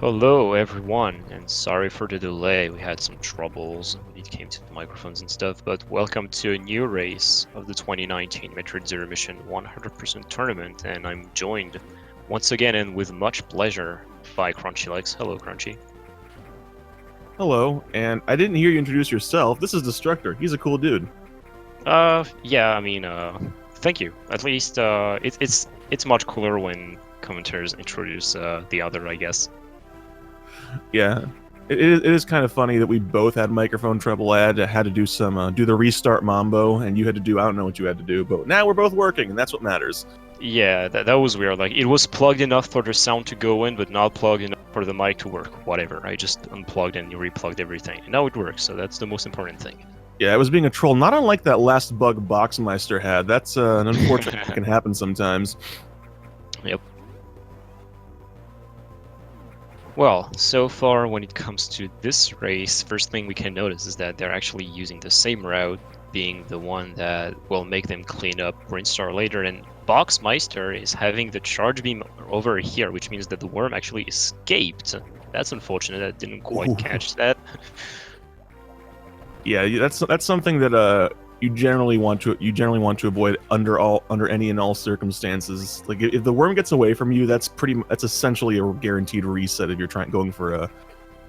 Hello everyone, and sorry for the delay. We had some troubles when it came to the microphones and stuff, but welcome to a new race of the 2019 Metroid Zero Mission 100% tournament, and I'm joined once again and with much pleasure by CrunchyLegs. Hello, Crunchy. Hello, and I didn't hear you introduce yourself. This is Destructor. He's a cool dude. Thank you. At least, it's much cooler when commenters introduce the other, I guess. Yeah, it is kind of funny that we both had microphone trouble. I had to do some do the restart mambo, and you had to do I don't know what you had to do, but now we're both working, and that's what matters. Yeah, that was weird. Like, it was plugged enough for the sound to go in, but not plugged enough for the mic to work. Whatever. I just unplugged and replugged everything. And now it works, so that's the most important thing. Yeah, I was being a troll, not unlike that last bug Boxmeister had. That's an unfortunate thing that can happen sometimes. Yep. Well, so far when it comes to this race, first thing we can notice is that they're actually using the same route, being the one that will make them clean up Brinstar later, and Boxmeister is having the charge beam over here, which means that the worm actually escaped. That's unfortunate, I didn't quite Ooh. catch that. Yeah, that's something that you generally want to avoid under any and all circumstances. Like if the worm gets away from you, that's essentially a guaranteed reset if you're going for a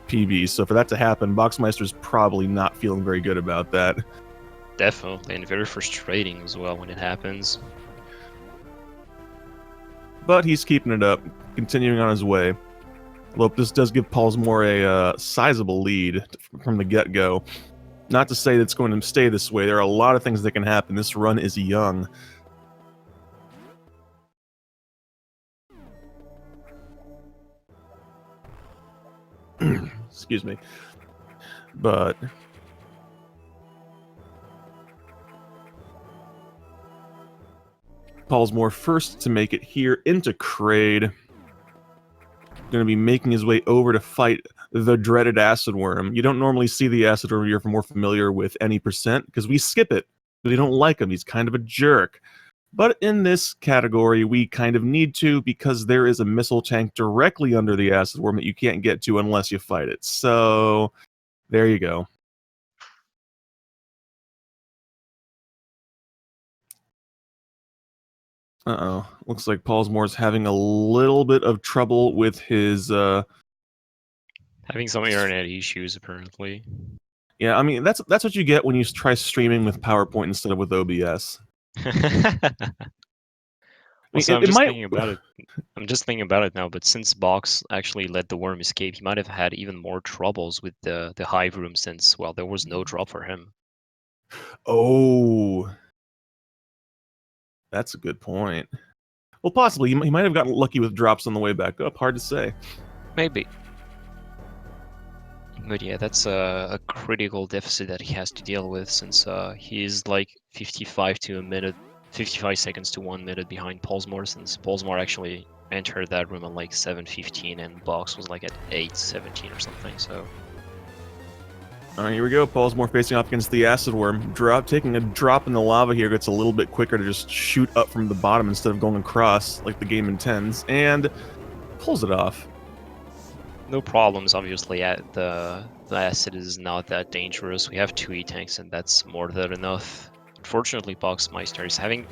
PB. So for that to happen, Boxmeister's probably not feeling very good about that. Definitely, and very frustrating as well when it happens. But he's keeping it up, continuing on his way. Although this does give pollsmor a sizable lead from the get-go. Not to say that it's going to stay this way. There are a lot of things that can happen. This run is young. Excuse me. But pollsmor first to make it here into Kraid. Going to be making his way over to fight the dreaded acid worm. You don't normally see the acid worm if you're more familiar with any percent, because we skip it. We don't like him. He's kind of a jerk. But in this category, we kind of need to, because there is a missile tank directly under the acid worm that you can't get to unless you fight it. So, there you go. Uh-oh. Looks like pollsmor's having a little bit of trouble with his, Having some internet issues, apparently. Yeah, I mean, that's what you get when you try streaming with PowerPoint instead of with OBS. I mean, Also, it might... I'm just thinking about it now, but since Box actually let the worm escape, he might have had even more troubles with the hive room since, well, there was no drop for him. Oh, that's a good point. Well, possibly. He might have gotten lucky with drops on the way back up. Hard to say. Maybe. But yeah, that's a critical deficit that he has to deal with since he's like 55 seconds to 1 minute behind pollsmor, since pollsmor actually entered that room at like 7:15 and Box was like at 8:17 or something, so... Alright, here we go. pollsmor facing off against the acid worm. Taking a drop in the lava here gets a little bit quicker to just shoot up from the bottom instead of going across like the game intends, and pulls it off. No problems, obviously. The acid is not that dangerous. We have 2 E-tanks and that's more than enough. Unfortunately, Boxmeister is having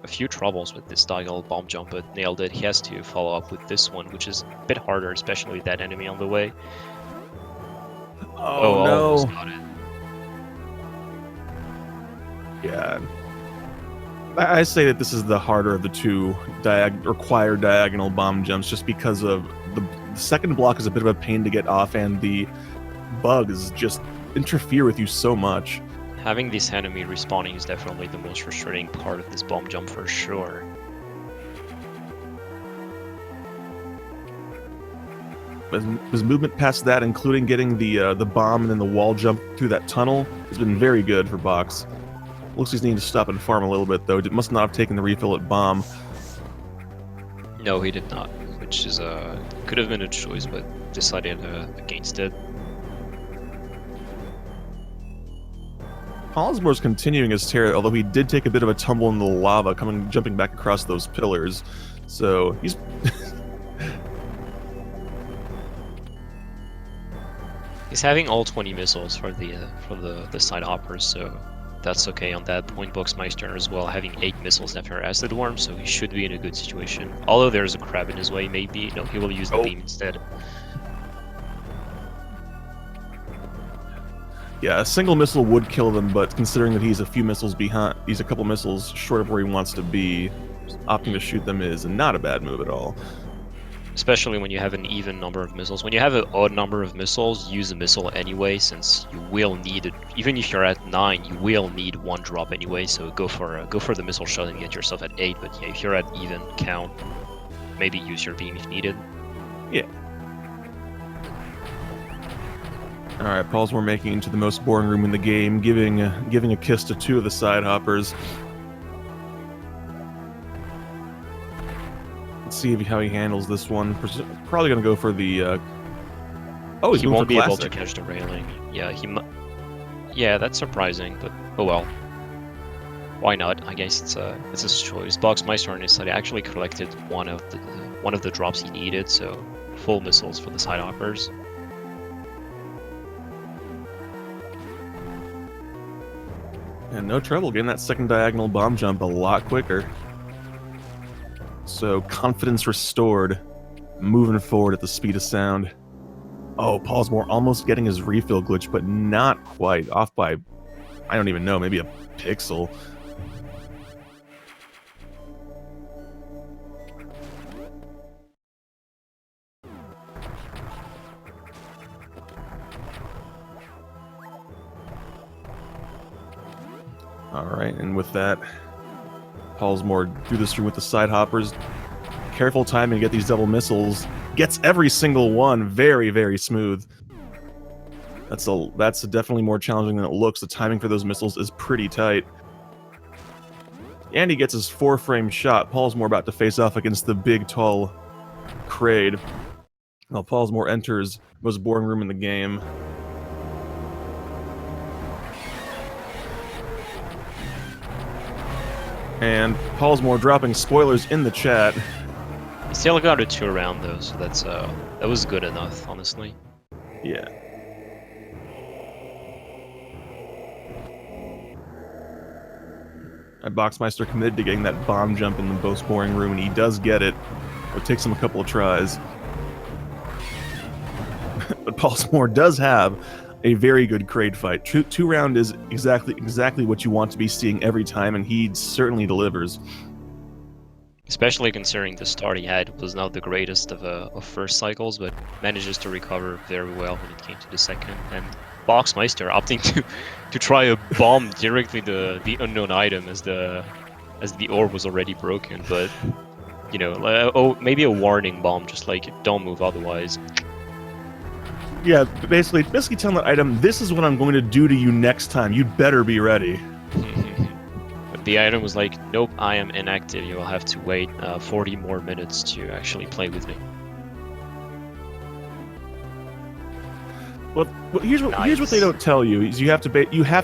a few troubles with this diagonal bomb jump, but nailed it. He has to follow up with this one, which is a bit harder, especially with that enemy on the way. Oh no. Almost got it. Yeah. I say that this is the harder of the two required diagonal bomb jumps, just because of the second block is a bit of a pain to get off, and the bugs just interfere with you so much. Having this enemy respawning is definitely the most frustrating part of this bomb jump for sure. His movement past that, including getting the bomb and then the wall jump through that tunnel, has been very good for Box. Looks like he's needing to stop and farm a little bit, though. It must not have taken the refill at bomb. No, he did not, which is could have been a choice, but decided against it. pollsmor's continuing his tear, although he did take a bit of a tumble in the lava, jumping back across those pillars. So he's He's having all 20 missiles for the side hoppers, so that's okay on that point. Boxmeister as well, having 8 missiles after Acid Worm, so he should be in a good situation. Although there's a crab in his way, maybe. No, he will use the beam instead. Yeah, a single missile would kill them, but considering that he's a few missiles behind, he's a couple missiles short of where he wants to be, opting to shoot them is not a bad move at all. Especially when you have an even number of missiles. When you have an odd number of missiles, use a missile anyway, since you will need it. Even if you're at 9, you will need 1 drop anyway. So go for the missile shot and get yourself at 8. But yeah, if you're at even count, maybe use your beam if needed. Yeah. All right, pollsmor making into the most boring room in the game, giving a kiss to 2 of the side hoppers. Let's see how he handles this one. Probably gonna go for the. Oh, he won't be able to catch the railing. Yeah, yeah, that's surprising, but oh well. Why not? I guess it's his choice. Boxmeister on his side actually collected one of the drops he needed, so full missiles for the side hoppers. And no trouble getting that second diagonal bomb jump a lot quicker. So confidence restored, moving forward at the speed of sound. Oh, pollsmor almost getting his refill glitch, but not quite. Off by, I don't even know, maybe a pixel. Alright, and with that, pollsmor through this room with the side hoppers. Careful timing to get these double missiles. Gets every single one very, very smooth. That's definitely more challenging than it looks. The timing for those missiles is pretty tight. And he gets his 4-frame shot. pollsmor about to face off against the big, tall Kraid. Now pollsmor enters the most boring room in the game. And pollsmor dropping spoilers in the chat. He still got a 2 around though, so that was good enough, honestly. Yeah. Boxmeister committed to getting that bomb jump in the most boring room, and he does get it. It takes him a couple of tries. But pollsmor does have a very good Kraid fight. 2-round is exactly what you want to be seeing every time, and he certainly delivers. Especially considering the start he had was not the greatest of first cycles, but manages to recover very well when it came to the second. And Boxmeister opting to try a bomb directly the unknown item as the orb was already broken, but you know, maybe a warning bomb, just like don't move otherwise. Yeah, basically telling that item, this is what I'm going to do to you next time. You'd better be ready. But the item was like, nope, I am inactive. You will have to wait 40 more minutes to actually play with me. Well, here's what they don't tell you: is you have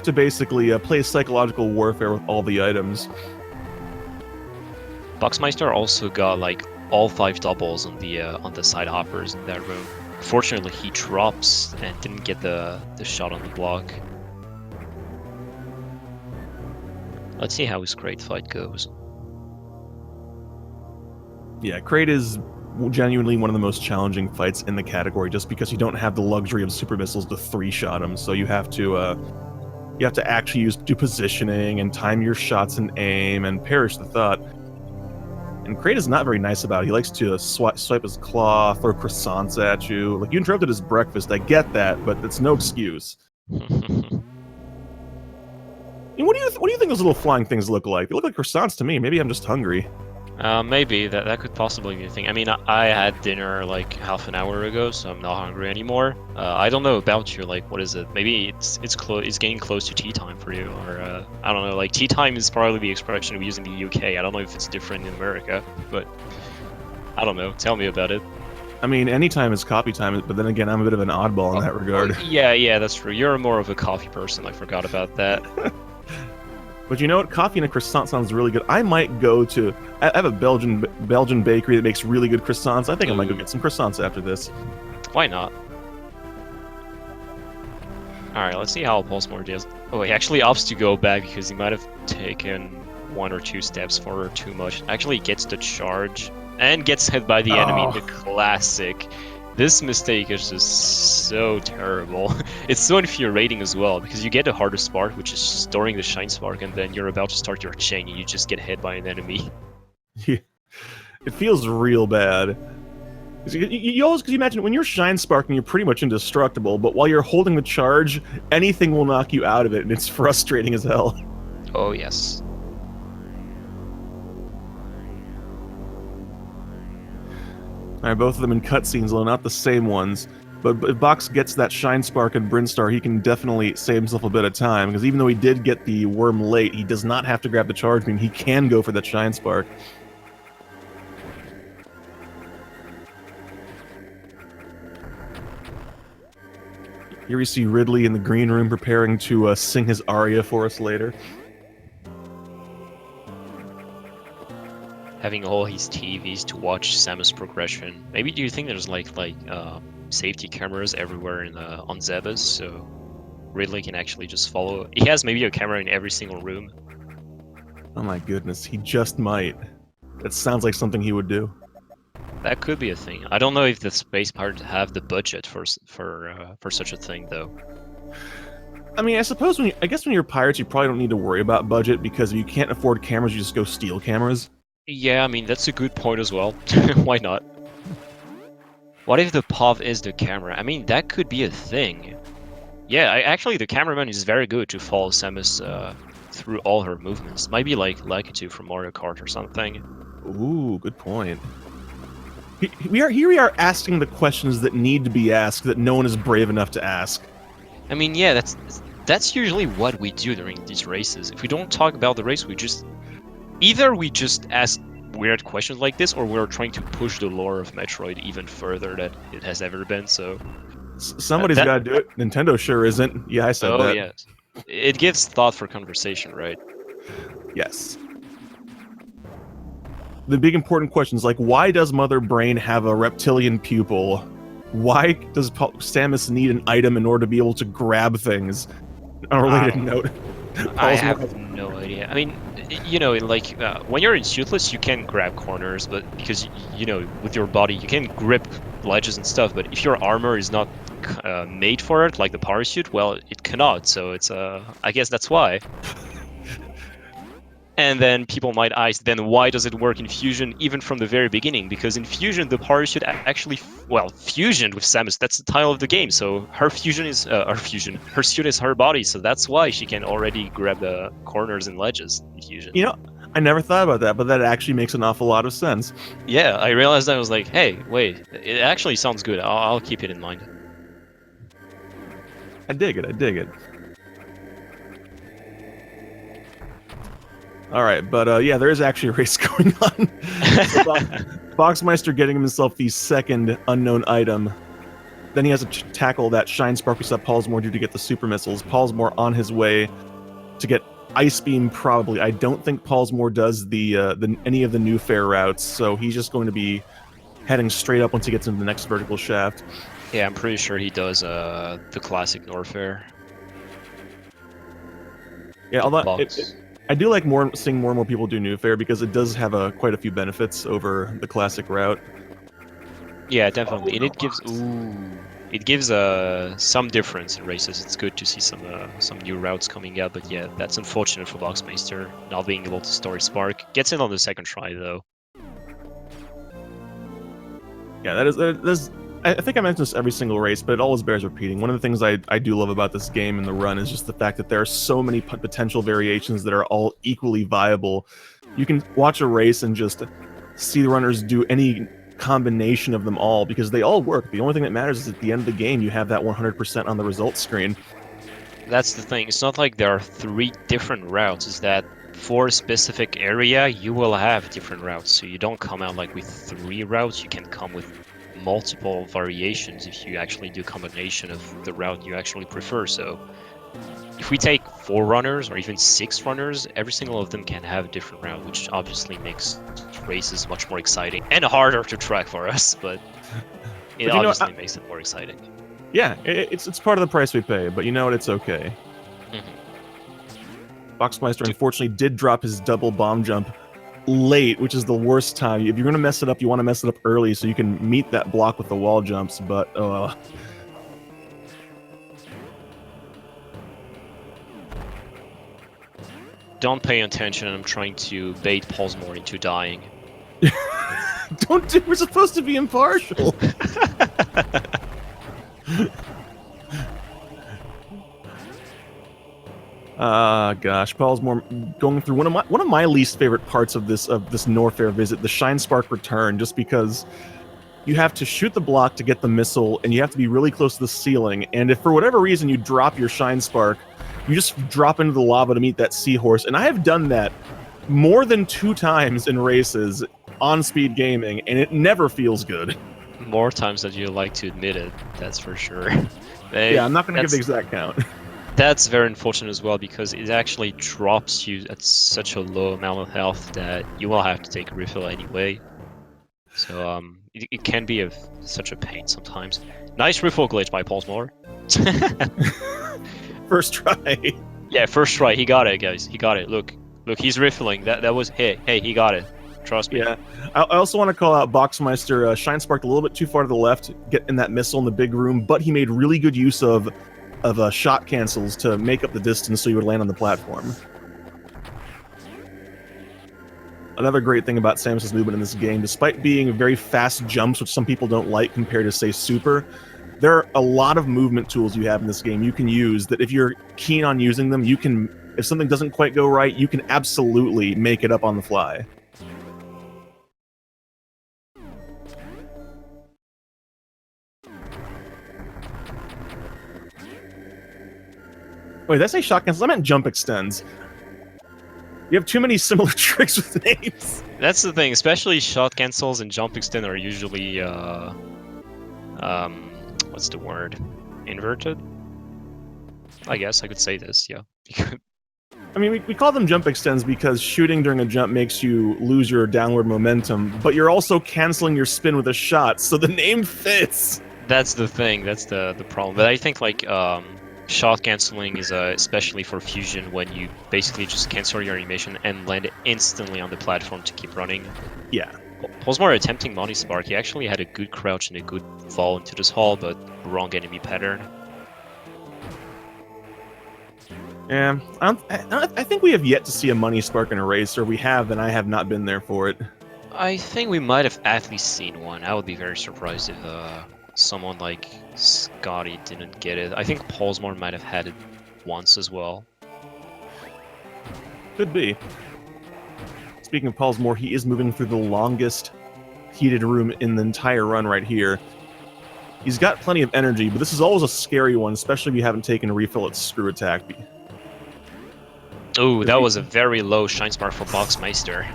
to basically play psychological warfare with all the items. Boxmeister also got like all 5 doubles on the side hoppers in that room. Fortunately, he drops and didn't get the shot on the block. Let's see how his Kraid fight goes. Yeah, Kraid is genuinely one of the most challenging fights in the category, just because you don't have the luxury of super missiles to 3-shot him. So you have to actually do positioning and time your shots and aim and perish the thought. And Kraid is not very nice about it. He likes to swipe his claw, throw croissants at you. Like, you interrupted his breakfast, I get that, but it's no excuse. And what do you think those little flying things look like? They look like croissants to me. Maybe I'm just hungry. Maybe that could possibly be a thing. I mean, I had dinner like half an hour ago, so I'm not hungry anymore. I don't know about you. Like, what is it? Maybe it's getting close to tea time for you, or I don't know. Like, tea time is probably the expression we use in the UK. I don't know if it's different in America, but I don't know. Tell me about it. I mean, any time is coffee time, but then again, I'm a bit of an oddball in that regard. Yeah, that's true. You're more of a coffee person. I forgot about that. But you know what? Coffee and a croissant sounds really good. I might go to... I have a Belgian bakery that makes really good croissants. I think I might go get some croissants after this. Why not? Alright, let's see how pollsmor deals. Oh, he actually opts to go back because he might have taken 1 or 2 steps forward too much. Actually gets the charge and gets hit by the enemy. The classic. This mistake is just so terrible. It's so infuriating as well because you get the hardest part, which is storing the shine spark, and then you're about to start your chain and you just get hit by an enemy. It feels real bad. You always, because you imagine when you're shine sparking, you're pretty much indestructible, but while you're holding the charge, anything will knock you out of it, and it's frustrating as hell. Oh, yes. Alright, both of them in cutscenes, though not the same ones. But if Box gets that Shine Spark and Brinstar, he can definitely save himself a bit of time, because even though he did get the worm late, he does not have to grab the charge beam. He can go for that Shine Spark. Here we see Ridley in the green room preparing to sing his aria for us later. Having all his TVs to watch Samus' progression. Maybe do you think there's like safety cameras everywhere in on Zebes, so Ridley can actually just follow? He has maybe a camera in every single room. Oh my goodness, he just might. That sounds like something he would do. That could be a thing. I don't know if the Space Pirates have the budget for such a thing, though. I mean, I suppose when you're pirates, you probably don't need to worry about budget, because if you can't afford cameras, you just go steal cameras. Yeah, I mean, that's a good point as well. Why not? What if the POV is the camera? I mean, that could be a thing. Yeah, actually, the cameraman is very good to follow Samus through all her movements. Might be like Lakitu from Mario Kart or something. Ooh, good point. Here we are asking the questions that need to be asked that no one is brave enough to ask. I mean, yeah, that's usually what we do during these races. If we don't talk about the race, we just ask weird questions like this, or we're trying to push the lore of Metroid even further than it has ever been. So somebody's got to do it. Nintendo sure isn't. Yeah, I said that. Oh yes, it gives thought for conversation, right? Yes. The big important questions like, why does Mother Brain have a reptilian pupil? Why does Samus need an item in order to be able to grab things? On a related note, I have no idea. I mean, you know, like when you're in Suitless, you can grab corners, but because you know, with your body, you can grip ledges and stuff. But if your armor is not made for it, like the parachute, well, it cannot. So it's I guess that's why. And then people might ask, then why does it work in Fusion even from the very beginning? Because in Fusion, the parachute actually, well, fusioned with Samus. That's the title of the game. So her fusion is, her suit is her body. So that's why she can already grab the corners and ledges in Fusion. You know, I never thought about that, but that actually makes an awful lot of sense. Yeah, I realized that. I was like, hey, wait, it actually sounds good. I'll keep it in mind. I dig it. Alright, but yeah, there is actually a race going on. Boxmeister getting himself the second unknown item. Then he has to tackle that Shine Spark we saw pollsmor do to get the super missiles. pollsmor on his way to get Ice Beam, probably. I don't think pollsmor does any of the new fair routes, so he's just going to be heading straight up once he gets into the next vertical shaft. Yeah, I'm pretty sure he does the classic Norfair. Yeah, although I do like seeing more and more people do New Fair, because it does have quite a few benefits over the classic route. Yeah, definitely, and it gives some difference in races. It's good to see some new routes coming out, but yeah, that's unfortunate for Boxmeister not being able to store Spark. Gets in on the second try though. Yeah, that is. I think I mention this every single race, but it always bears repeating. One of the things I do love about this game and the run is just the fact that there are so many potential variations that are all equally viable. You can watch a race and just see the runners do any combination of them all, because they all work. The only thing that matters is at the end of the game, you have that 100% on the results screen. That's the thing. It's not like there are 3 different routes. It's that for a specific area, you will have different routes. So you don't come out like with 3 routes. You can come with multiple variations if you actually do a combination of the route you actually prefer. So if we take 4 runners or even 6 runners, every single of them can have a different route, which obviously makes races much more exciting and harder to track for us, but it obviously makes it more exciting. Yeah, it's part of the price we pay, but you know what? It's okay. Boxmeister unfortunately did drop his double bomb jump late, which is the worst time. If you're going to mess it up, you want to mess it up early so you can meet that block with the wall jumps, but Don't pay attention, I'm trying to bait pollsmor into dying. Don't do, we're supposed to be impartial. Gosh, pollsmor going through one of my least favorite parts of this Norfair visit, the Shine Spark return, just because you have to shoot the block to get the missile, and you have to be really close to the ceiling, and if for whatever reason you drop your Shine Spark, you just drop into the lava to meet that seahorse, and I have done that more than 2 times in races on speed gaming, and it never feels good. More times than you like to admit it, that's for sure. Yeah, I'm not going to give the exact count. That's very unfortunate as well, because it actually drops you at such a low amount of health that you will have to take a refill anyway. So it can be such a pain sometimes. Nice refill glitch by pollsmor. First try. Yeah, first try. He got it, guys. He got it. Look, he's refilling. That was hey, he got it. Trust me. Yeah. I also want to call out Boxmeister. Shine sparked a little bit too far to the left, get in that missile in the big room, but he made really good use of shot cancels to make up the distance so you would land on the platform. Another great thing about Samus's movement in this game, despite being very fast jumps, which some people don't like compared to, say, Super, there are a lot of movement tools you have in this game you can use that if you're keen on using them, you can, if something doesn't quite go right, you can absolutely make it up on the fly. Wait, did I say shot cancels? I meant jump extends. You have too many similar tricks with names. That's the thing, especially shot cancels and jump extend are usually, what's the word? Inverted? I guess I could say this, yeah. I mean, we call them jump extends because shooting during a jump makes you lose your downward momentum, but you're also canceling your spin with a shot, so the name fits! That's the thing, that's the problem. But I think, like, shot canceling is especially for fusion when you basically just cancel your animation and land instantly on the platform to keep running. Yeah. pollsmor attempting Monty Spark, he actually had a good crouch and a good fall into this hall, but wrong enemy pattern. Yeah, I think we have yet to see a Money Spark in a race, or we have, and I have not been there for it. I think we might have at least seen one. I would be very surprised if someone like Scotty didn't get it. I think pollsmor might have had it once as well. Could be. Speaking of pollsmor, he is moving through the longest heated room in the entire run right here. He's got plenty of energy, but this is always a scary one, especially if you haven't taken a refill at Screw Attack. Ooh, that was a very low Shine Spark for Boxmeister.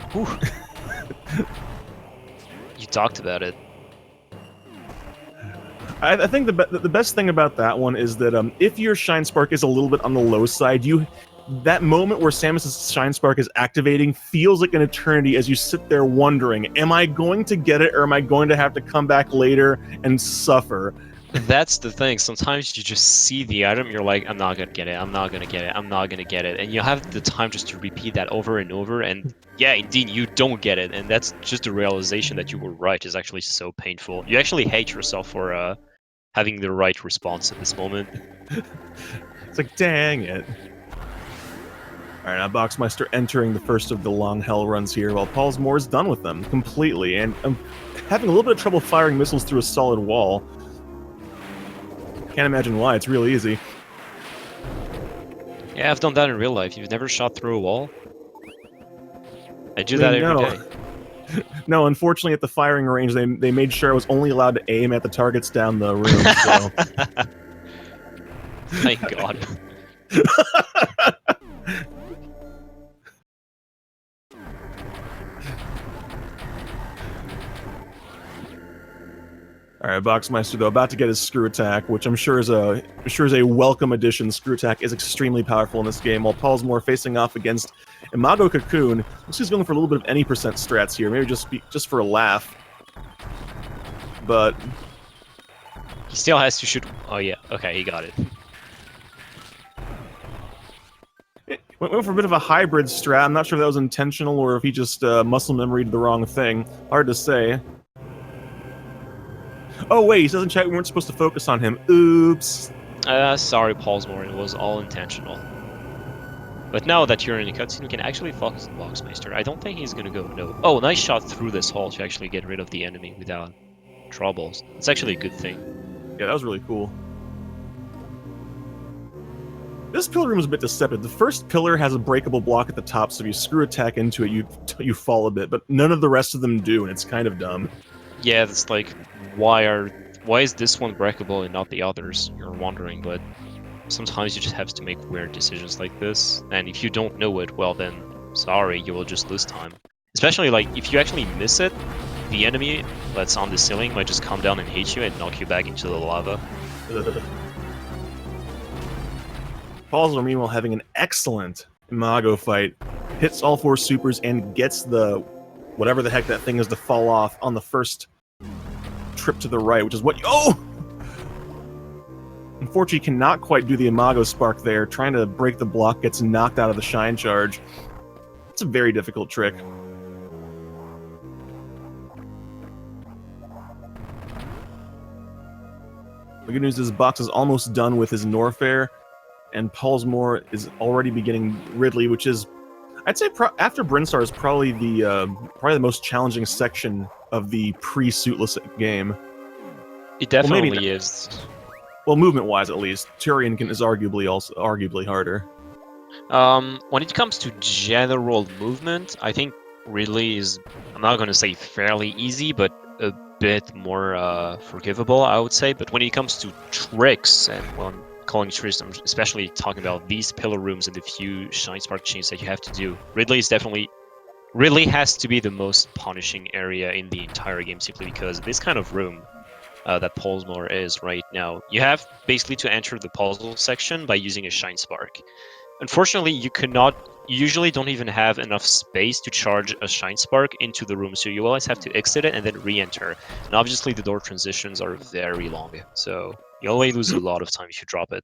You talked about it. I think the best thing about that one is that if your Shine Spark is a little bit on the low side, that moment where Samus's Shine Spark is activating feels like an eternity as you sit there wondering, am I going to get it or am I going to have to come back later and suffer? That's the thing. Sometimes you just see the item, you're like, I'm not gonna get it, I'm not gonna get it, I'm not gonna get it. And you have the time just to repeat that over and over, and yeah, indeed, you don't get it. And that's just the realization that you were right is actually so painful. You actually hate yourself for having the right response at this moment. It's like, dang it. Alright, now Boxmeister entering the first of the long hell runs here, while pollsmor is done with them completely, and I'm having a little bit of trouble firing missiles through a solid wall. Can't imagine why, it's real easy. Yeah, I've done that in real life. You've never shot through a wall? I do that every day. No, unfortunately at the firing range, they made sure I was only allowed to aim at the targets down the room, so... Thank God. Alright, Boxmeister, though, about to get his Screw Attack, which I'm sure is a welcome addition. Screw Attack is extremely powerful in this game, while pollsmor facing off against Imago Cocoon. Looks like he's going for a little bit of any percent strats here, maybe just for a laugh. But He still has to shoot. Oh yeah, okay, he got it. Went for a bit of a hybrid strat. I'm not sure if that was intentional or if he just muscle memory to the wrong thing. Hard to say. Oh wait, he says in chat we weren't supposed to focus on him. Oops. Sorry, pollsmor, it was all intentional. But now that you're in a cutscene, we can actually focus on Boxmeister. I don't think he's gonna go no. Oh, nice shot through this hole to actually get rid of the enemy without troubles. It's actually a good thing. Yeah, that was really cool. This pillar room is a bit deceptive. The first pillar has a breakable block at the top, so if you screw attack into it, you fall a bit, but none of the rest of them do, and it's kind of dumb. Yeah, it's like, why is this one breakable and not the others? You're wondering, but sometimes you just have to make weird decisions like this, and if you don't know it, well then, sorry, you will just lose time. Especially like, if you actually miss it, the enemy that's on the ceiling might just come down and hit you and knock you back into the lava. Pollsmor, meanwhile, having an excellent Imago fight, hits all 4 supers and gets the whatever the heck that thing is to fall off on the first trip to the right, which is what oh! Unfortunately, cannot quite do the Imago spark there. Trying to break the block, gets knocked out of the shine charge. It's a very difficult trick. The good news is Box is almost done with his Norfair, and Pollsmor is already beginning Ridley, which is, I'd say, after Brinstar is probably the most challenging section of the pre-suitless game. It definitely is. Well, movement-wise, at least, Turian is arguably harder. When it comes to general movement, I think Ridley is, I'm not going to say fairly easy, but a bit more forgivable, I would say. But when it comes to tricks, and when calling tricks, I'm especially talking about these pillar rooms and the few shine spark chains that you have to do, Ridley has to be the most punishing area in the entire game, simply because this kind of room that Pollsmor is right now, you have basically to enter the puzzle section by using a shine spark. Unfortunately, you usually don't even have enough space to charge a shine spark into the room, so you always have to exit it and then re-enter. And obviously the door transitions are very long, so you only lose a lot of time if you drop it.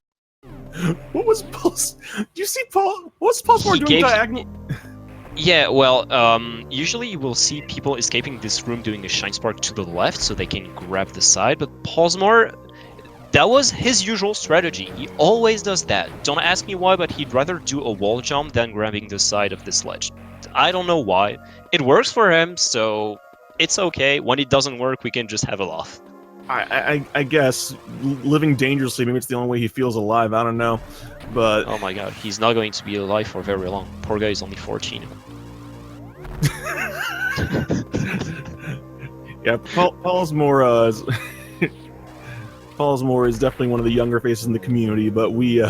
What was Pulse? Do you see Paul? What's Pollsmor doing diagonal? Yeah, well, usually you will see people escaping this room doing a shine spark to the left so they can grab the side, but Pollsmor, that was his usual strategy. He always does that. Don't ask me why, but he'd rather do a wall jump than grabbing the side of this ledge. I don't know why. It works for him, so it's okay. When it doesn't work, we can just have a laugh. I guess living dangerously, maybe it's the only way he feels alive. I don't know, but oh my god, he's not going to be alive for very long. Poor guy is only 14. Yeah, Pollsmor Pollsmor is definitely one of the younger faces in the community, but we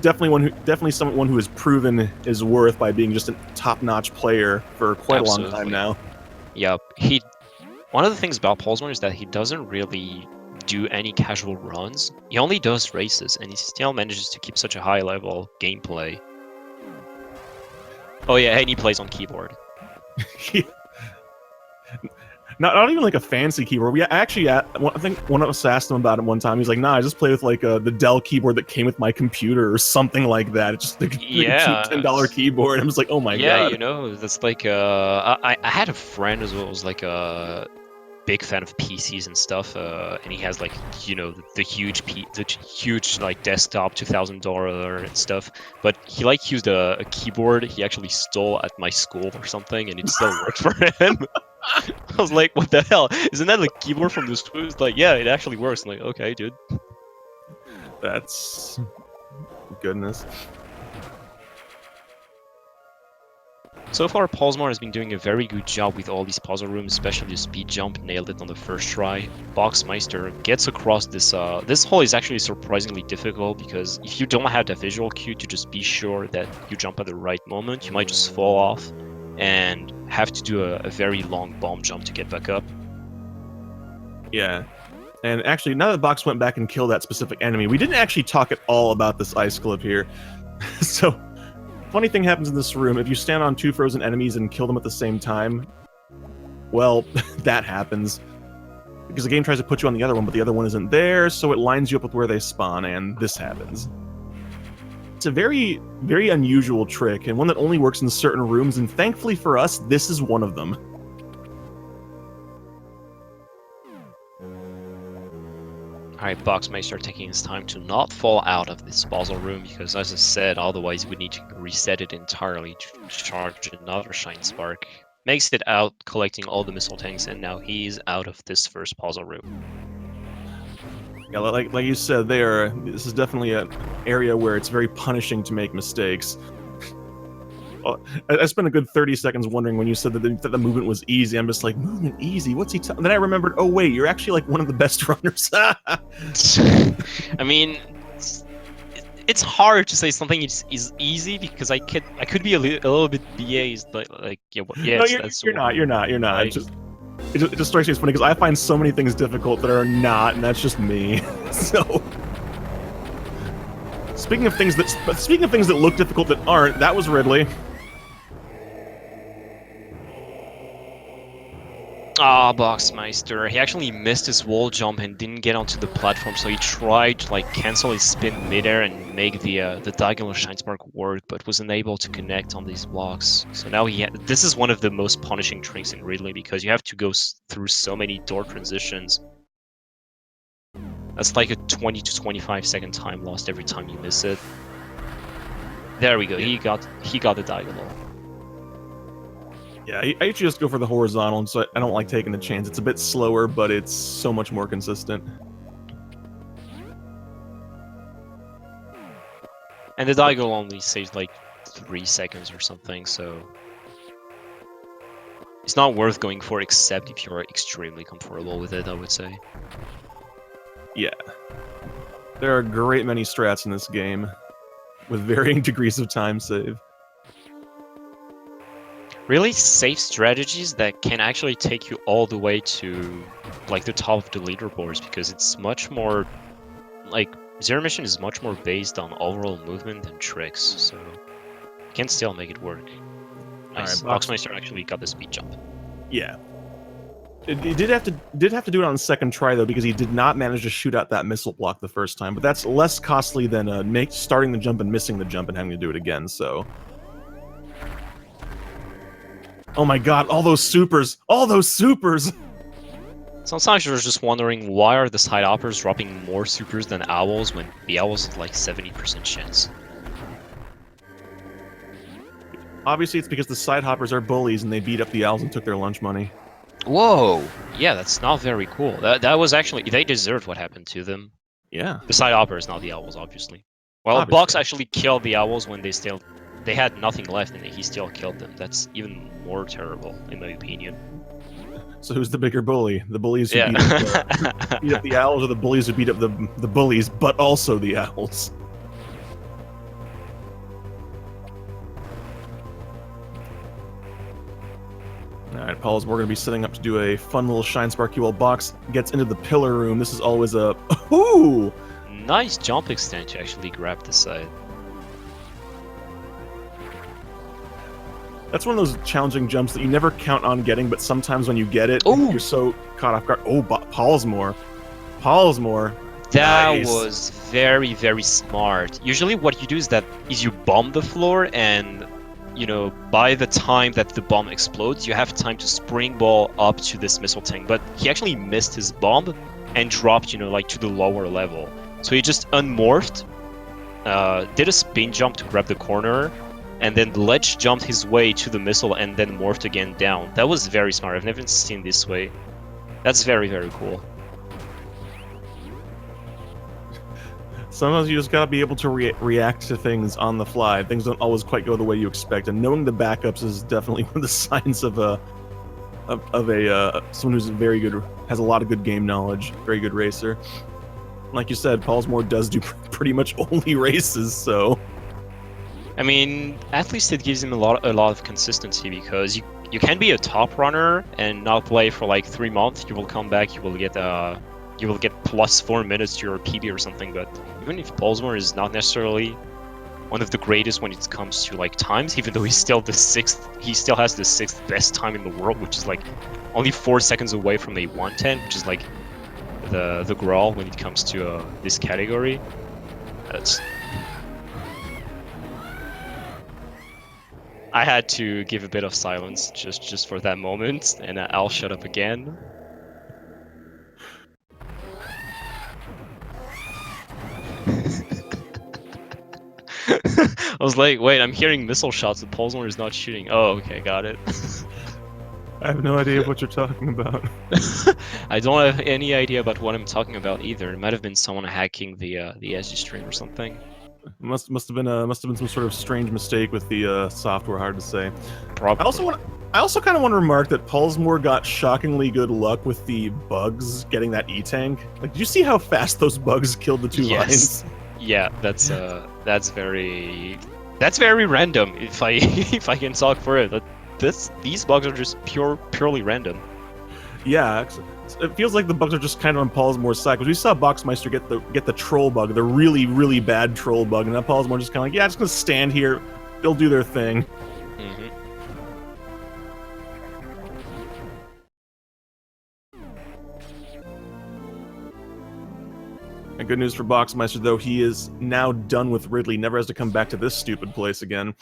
definitely someone who has proven his worth by being just a top-notch player for quite a long time now. Yep, one of the things about Pollsmor is that he doesn't really do any casual runs. He only does races, and he still manages to keep such a high-level gameplay. Oh yeah, and he plays on keyboard. Not even like a fancy keyboard. We actually, I think one of us asked him about it one time. He's like, "Nah, I just play with like the Dell keyboard that came with my computer or something like that. It's just a cheap $10 keyboard." I'm just like, "Oh my god." Yeah, you know, that's like I had a friend as well who was like a big fan of PCs and stuff, and he has like, you know, the huge like desktop $2,000 and stuff. But he like used a keyboard he actually stole at my school or something, and it still worked for him. I was like, what the hell? Isn't that the keyboard from the school? It's like, yeah, it actually works. I'm like, okay, dude. That's goodness. So far, Pollsmor has been doing a very good job with all these puzzle rooms, especially the speed jump, nailed it on the first try. Boxmeister gets across this, this hole is actually surprisingly difficult, because if you don't have that visual cue to just be sure that you jump at the right moment, you might just fall off and have to do a very long bomb jump to get back up. Yeah. And actually, now that Box went back and killed that specific enemy, we didn't actually talk at all about this ice clip here. So, funny thing happens in this room. If you stand on 2 frozen enemies and kill them at the same time, well, that happens. because the game tries to put you on the other one, but the other one isn't there, so it lines you up with where they spawn, and this happens. It's a very, very unusual trick, and one that only works in certain rooms, and thankfully for us, this is one of them. Alright, Boxmeister taking his time to not fall out of this puzzle room, because as I said, otherwise we need to reset it entirely to charge another Shine Spark. Makes it out, collecting all the missile tanks, and now he's out of this first puzzle room. Yeah, like you said there, this is definitely an area where it's very punishing to make mistakes. I spent a good 30 seconds wondering when you said that the movement was easy. I'm just like, movement easy? What's he talking? Then I remembered, oh wait, you're actually like one of the best runners. I mean, it's hard to say something is easy because I could be a little bit biased, but like yeah, No, you're not. Right? It just strikes me as funny because I find so many things difficult that are not, and that's just me. So. Speaking of things that look difficult that aren't, that was Ridley. Ah, Boxmeister. He actually missed his wall jump and didn't get onto the platform, so he tried to like cancel his spin midair and make the diagonal Shine Spark work, but was unable to connect on these blocks. So now this is one of the most punishing tricks in Ridley because you have to go through so many door transitions. That's like a 20 to 25 second time lost every time you miss it. There we go. He got the diagonal. Yeah, I usually just go for the horizontal, so I don't like taking the chance. It's a bit slower, but it's so much more consistent. And the diagonal only saves like 3 seconds or something, so it's not worth going for except if you're extremely comfortable with it, I would say. Yeah. There are a great many strats in this game, with varying degrees of time save. Really safe strategies that can actually take you all the way to like the top of the leaderboards, because it's much more like Zero Mission is much more based on overall movement than tricks, so you can still make it work. Nice. Right, Boxmeister actually got the speed jump. Yeah. He did have to do it on the second try though, because he did not manage to shoot out that missile block the first time. But that's less costly than starting the jump and missing the jump and having to do it again. So. Oh my god, all those supers! All those supers! Sometimes you're just wondering why are the side hoppers dropping more supers than owls when the owls have like 70% chance. Obviously it's because the side hoppers are bullies and they beat up the owls and took their lunch money. Whoa! Yeah, that's not very cool. That was actually, they deserved what happened to them. Yeah. The side hoppers, not the owls, obviously. Well, Obviously. Box actually killed the owls when they had nothing left and he still killed them. That's even more terrible, in my opinion. So who's the bigger bully? The bullies who Yeah. beat up the owls, or the bullies who beat up the bullies, but also the owls? Alright, Paul's, we're going to be setting up to do a fun little Shine Sparky while Box gets into the pillar room. This is always a... Ooh! Nice jump extent to actually grab the side. That's one of those challenging jumps that you never count on getting, but sometimes when you get it, Ooh. You're so caught off guard. Oh, pollsmor. Pollsmor. That Nice. was very, very smart. Usually what you do is you bomb the floor and, you know, by the time that the bomb explodes, you have time to springboard up to this missile tank. But he actually missed his bomb and dropped, you know, like to the lower level. So he just unmorphed, did a spin jump to grab the corner, and then ledge jumped his way to the missile and then morphed again down. That was very smart. I've never seen this way. That's very, very cool. Sometimes you just gotta be able to react to things on the fly. Things don't always quite go the way you expect, and knowing the backups is definitely one of the signs of someone who's very good, has a lot of good game knowledge, very good racer. Like you said, pollsmor does do pretty much only races, so. I mean, at least it gives him a lot of consistency, because you can be a top runner and not play for like 3 months. You will come back, you will get plus 4 minutes to your PB or something. But even if pollsmor is not necessarily one of the greatest when it comes to like times, even though he's still the sixth. He still has the sixth best time in the world, which is like only 4 seconds away from a 110, which is like the Graal when it comes to this category. That's. I had to give a bit of silence just for that moment, and I'll shut up again. I was like, wait, I'm hearing missile shots. The pollsmor is not shooting. Oh, okay, got it. I have no idea what you're talking about. I don't have any idea about what I'm talking about either. It might have been someone hacking the SG stream or something. Must have been some sort of strange mistake with the software. Hard to say. Probably. I also kind of want to remark that pollsmor got shockingly good luck with the bugs getting that E-tank. Like, did you see how fast those bugs killed the two lines? Yeah, that's very random. If I if I can talk for it, these bugs are just purely random. Yeah, it feels like the bugs are just kind of on pollsmor's side, because we saw Boxmeister get the troll bug, the really bad troll bug, and then pollsmor just kind of like, yeah, just gonna stand here, they'll do their thing. Mm-hmm. And good news for Boxmeister, though, he is now done with Ridley, never has to come back to this stupid place again.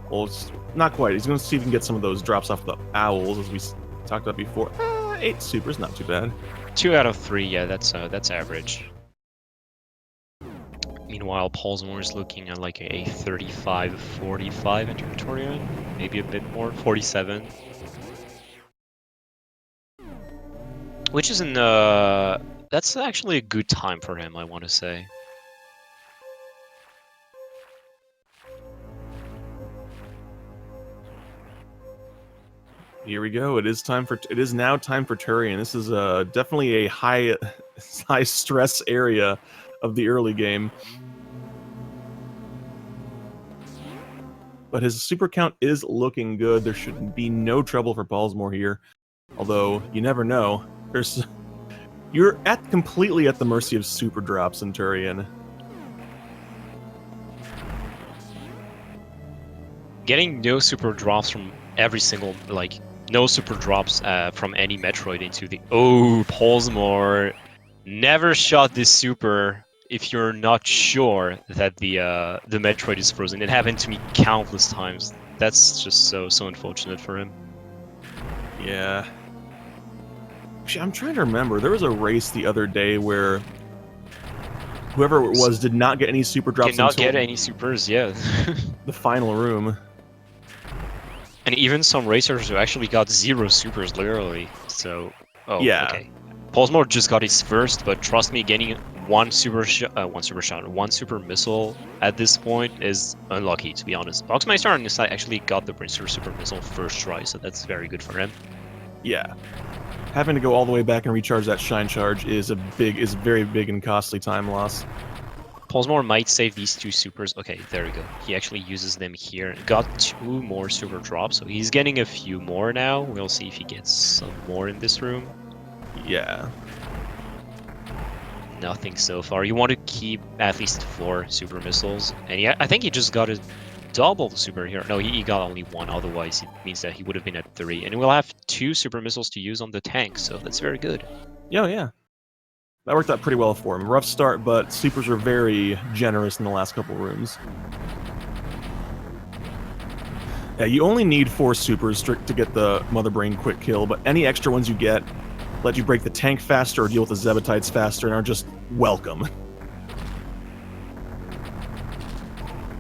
Well, it's not quite. He's going to see if he can get some of those drops off the owls, as we talked about before. 8 supers, not too bad. 2 out of 3, yeah, that's average. Meanwhile, pollsmor is looking at like a 35-45 in territorial, maybe a bit more, 47. Which is that's actually a good time for him, I want to say. Here we go. It is now time for Turian. This is definitely a high stress area of the early game. But his super count is looking good. There should be no trouble for pollsmor here. Although, you never know. You're completely at the mercy of super drops in Turian. Getting no super drops from every single, like, no super drops from any Metroid into the... Oh, pollsmor never shot this super if you're not sure that the Metroid is frozen. It happened to me countless times. That's just so unfortunate for him. Yeah. Actually, I'm trying to remember. There was a race the other day where whoever it was did not get any super drops. Did not get any supers, yeah. The final room. And even some racers who actually got 0 supers, literally. So, oh, yeah. Okay. pollsmor just got his first, but trust me, getting one super missile at this point is unlucky, to be honest. Boxmeister on his side actually got the Brinster super missile first try, so that's very good for him. Yeah. Having to go all the way back and recharge that shine charge is very big and costly time loss. pollsmor might save these 2 supers. Okay, there we go. He actually uses them here. Got 2 more super drops, so he's getting a few more now. We'll see if he gets some more in this room. Yeah. Nothing so far. You want to keep at least 4 super missiles. And yeah, I think he just got a double super here. No, he got only 1, otherwise it means that he would have been at 3. And we'll have 2 super missiles to use on the tank, so that's very good. Yeah. That worked out pretty well for him. Rough start, but supers were very generous in the last couple rooms. Yeah, you only need 4 supers to get the Mother Brain quick kill, but any extra ones you get let you break the tank faster or deal with the Zebatites faster and are just welcome.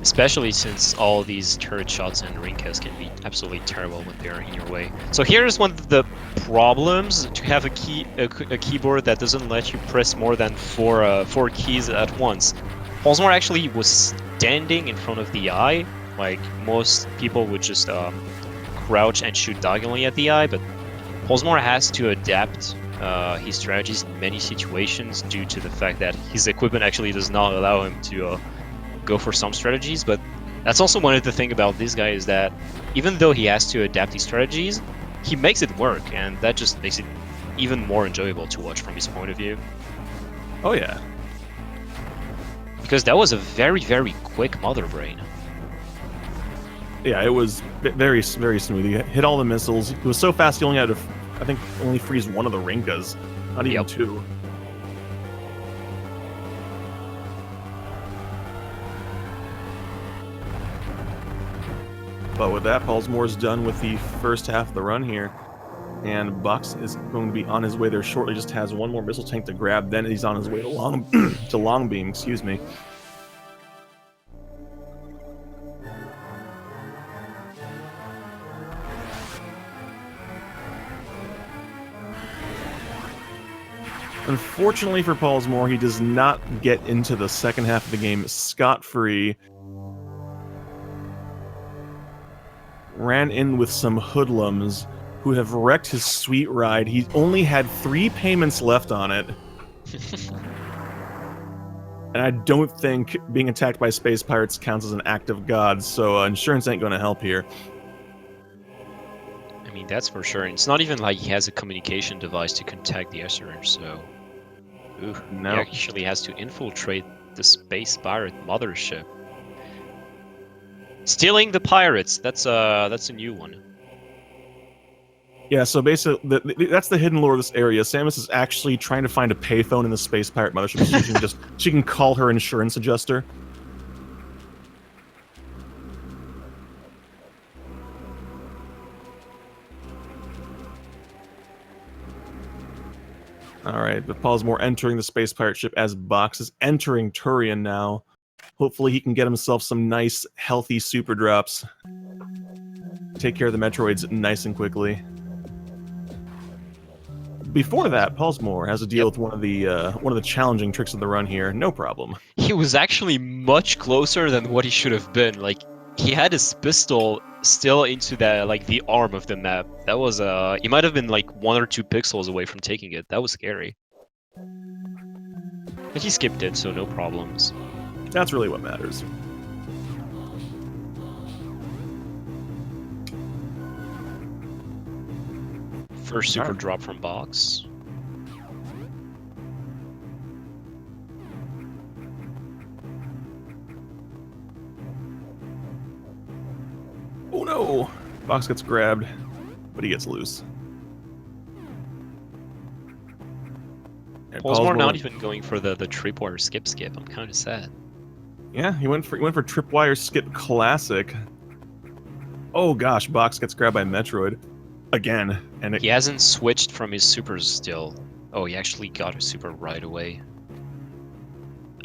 Especially since all these turret shots and ring casts can be absolutely terrible when they're in your way. So here's one of the problems to have a keyboard that doesn't let you press more than 4 keys at once. pollsmor actually was standing in front of the eye. Like, most people would just crouch and shoot diagonally at the eye, but pollsmor has to adapt his strategies in many situations due to the fact that his equipment actually does not allow him to go for some strategies. But that's also one of the things about this guy, is that even though he has to adapt his strategies, he makes it work, and that just makes it even more enjoyable to watch from his point of view. Oh yeah. Because that was a very, very quick Mother Brain. Yeah, it was very, very smooth. He hit all the missiles. It was so fast he only had to, I think, only freeze one of the Rinkas, not even two. But with that, pollsmor's done with the first half of the run here. And Box is going to be on his way there shortly, just has one more missile tank to grab, then he's on his way to Long Beam, excuse me. Unfortunately for pollsmor, he does not get into the second half of the game scot-free. Ran in with some hoodlums who have wrecked his sweet ride. He only had 3 payments left on it. And I don't think being attacked by space pirates counts as an act of God, so insurance ain't going to help here. I mean, that's for sure. And it's not even like he has a communication device to contact the Esserer, so... Ooh, no. He actually has to infiltrate the space pirate mothership. Stealing the pirates, that's a new one. Yeah, so basically, that's the hidden lore of this area. Samus is actually trying to find a payphone in the space pirate mothership so she can call her insurance adjuster. Alright, but pollsmor entering the space pirate ship as Box is entering Turian now. Hopefully he can get himself some nice, healthy super drops. Take care of the Metroids nice and quickly. Before that, pollsmor has to deal with one of the challenging tricks of the run here. No problem. He was actually much closer than what he should have been. Like, he had his pistol still into the arm of the map. That was he might have been like 1 or 2 pixels away from taking it. That was scary. But he skipped it, so no problems. That's really what matters. First super drop from Box. Oh no! Box gets grabbed, but he gets loose. pollsmor not even going for the tripwire skip. I'm kind of sad. Yeah, he went for tripwire skip classic. Oh gosh, Box gets grabbed by Metroid again, and he hasn't switched from his supers still. Oh, he actually got a super right away.